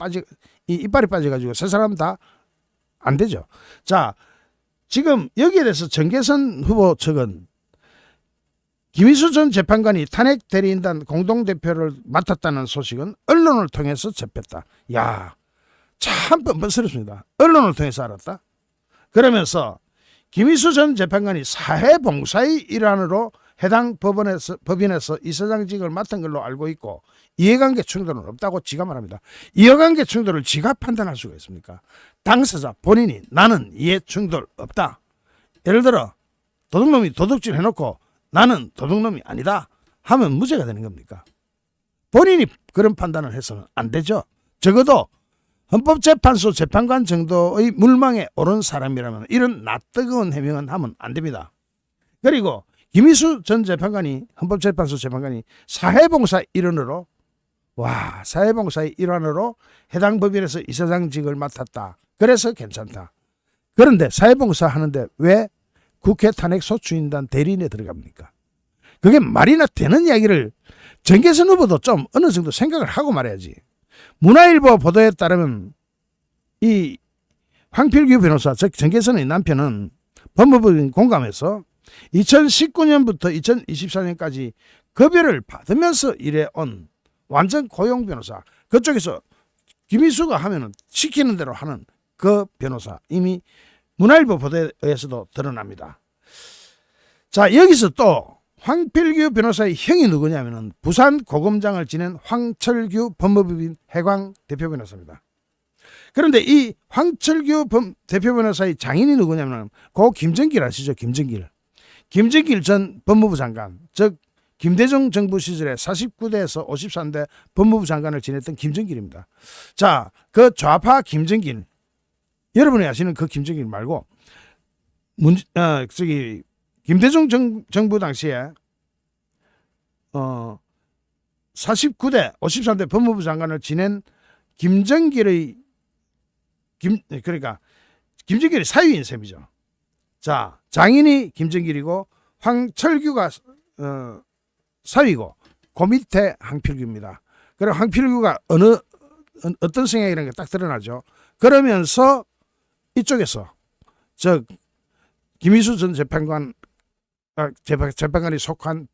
이빨이 빠져가지고 세 사람 다 안 되죠. 자 지금 여기에 대해서 정계선 후보 측은 김희수 전 재판관이 탄핵 대리인단 공동대표를 맡았다는 소식은 언론을 통해서 접했다. 야, 참 뻔뻔스럽습니다. 언론을 통해서 알았다. 그러면서 김희수 전 재판관이 사회봉사의 일환으로 해당 법인에서 이사장직을 맡은 걸로 알고 있고 이해관계 충돌은 없다고 지가 말합니다. 이해관계 충돌을 지가 판단할 수가 있습니까? 당사자 본인이 나는 이해 충돌 없다. 예를 들어 도둑놈이 도둑질 해놓고 나는 도둑놈이 아니다 하면 무죄가 되는 겁니까? 본인이 그런 판단을 해서는 안 되죠. 적어도 헌법재판소 재판관 정도의 물망에 오른 사람이라면 이런 낯뜨거운 해명은 하면 안 됩니다. 그리고 김희수 전 재판관이 헌법재판소 재판관이 사회봉사 일환으로 사회봉사의 일환으로 해당 법인에서 이사장직을 맡았다. 그래서 괜찮다. 그런데 사회봉사 하는데 왜 국회 탄핵소추인단 대리인에 들어갑니까? 그게 말이나 되는 이야기를 정계선 후보도 좀 어느 정도 생각을 하고 말해야지. 문화일보 보도에 따르면 이 황필규 변호사, 즉 정계선의 남편은 법무부인 공감에서 2019년부터 2024년까지 급여를 받으면서 일해온 완전 고용 변호사. 그쪽에서 김희수가 하면은 시키는 대로 하는 그 변호사. 이미 문화일보 보도에 의해서도 드러납니다. 자, 여기서 또 황필규 변호사의 형이 누구냐면은 부산 고검장을 지낸 황철규 법무부인 해광 대표 변호사입니다. 그런데 이 황철규 대표 변호사의 장인이 누구냐면 고 김정길 아시죠? 김정길 전 법무부 장관, 즉 김대중 정부 시절에 49대에서 53대 법무부 장관을 지냈던 김정길입니다. 자, 그 좌파 김정길, 여러분이 아시는 그 김정길 말고 김대중 정부 당시에 49대 53대 법무부 장관을 지낸 김정길의 김정길의 사위인 셈이죠. 자, 장인이 김정길이고 황철규가 사위고 그 밑에 황필규입니다. 그리고 황필규가 어떤 성향이라는 게 딱 드러나죠. 그러면서 이쪽에서 즉 김희수 전 재판관이 속한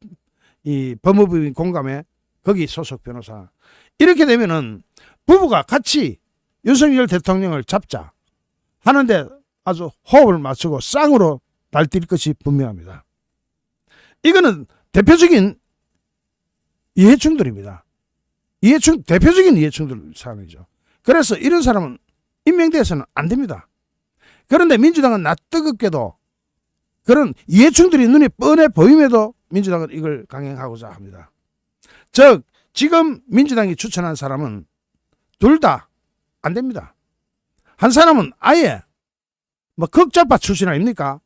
이 법무부인 공감에 거기 소속 변호사. 이렇게 되면은 부부가 같이 윤석열 대통령을 잡자 하는데 아주 호흡을 맞추고 쌍으로 날뛸 것이 분명합니다. 이거는 대표적인 이해충돌입니다. 대표적인 이해충돌 사항이죠. 그래서 이런 사람은 임명돼서는 안 됩니다. 그런데 민주당은 낯뜨겁게도 그런 이해충돌이 눈에 뻔해 보임에도 민주당은 이걸 강행하고자 합니다. 즉 지금 민주당이 추천한 사람은 둘 다 안 됩니다. 한 사람은 아예 극좌파 출신 아닙니까?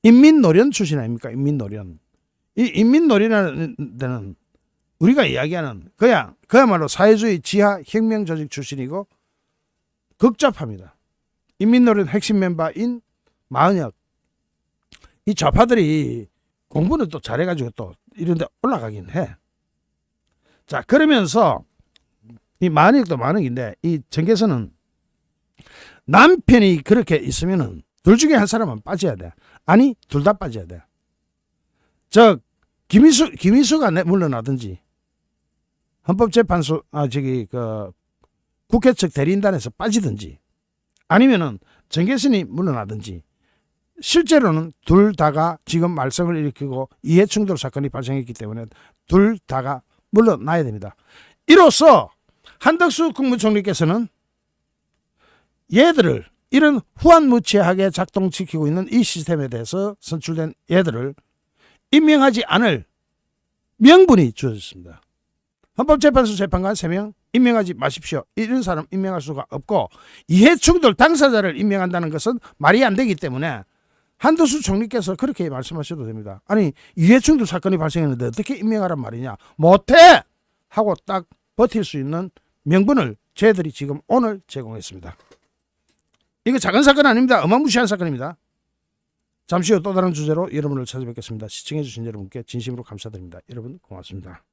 인민노련 출신 아닙니까? 인민노련. 이 인민노련이라는 데는 우리가 이야기하는 그야말로 사회주의 지하 혁명 조직 출신이고 극좌파입니다. 인민노련 핵심 멤버인 마은혁. 이 좌파들이 공부는 또 잘해가지고 또 이런 데 올라가긴 해. 자, 그러면서 이 마은혁도 마은혁인데 이 정계선은 남편이 그렇게 있으면은 둘 중에 한 사람은 빠져야 돼. 아니 둘 다 빠져야 돼. 김희수가 물러나든지 헌법재판소 국회 측 대리인단에서 빠지든지 아니면은 정계선이 물러나든지 실제로는 둘 다가 지금 말썽을 일으키고 이해충돌 사건이 발생했기 때문에 둘 다가 물러나야 됩니다. 이로써 한덕수 국무총리께서는 얘들을 이런 후한무치하게 작동시키고 있는 이 시스템에 대해서 선출된 얘들을 임명하지 않을 명분이 주어졌습니다. 헌법재판소 재판관 3명 임명하지 마십시오. 이런 사람 임명할 수가 없고 이해충돌 당사자를 임명한다는 것은 말이 안 되기 때문에 한덕수 총리께서 그렇게 말씀하셔도 됩니다. 아니 이해충돌 사건이 발생했는데 어떻게 임명하란 말이냐. 못해! 하고 딱 버틸 수 있는 명분을 저희들이 지금 오늘 제공했습니다. 이거 작은 사건 아닙니다. 어마무시한 사건입니다. 잠시 후 또 다른 주제로 여러분을 찾아뵙겠습니다. 시청해주신 여러분께 진심으로 감사드립니다. 여러분 고맙습니다.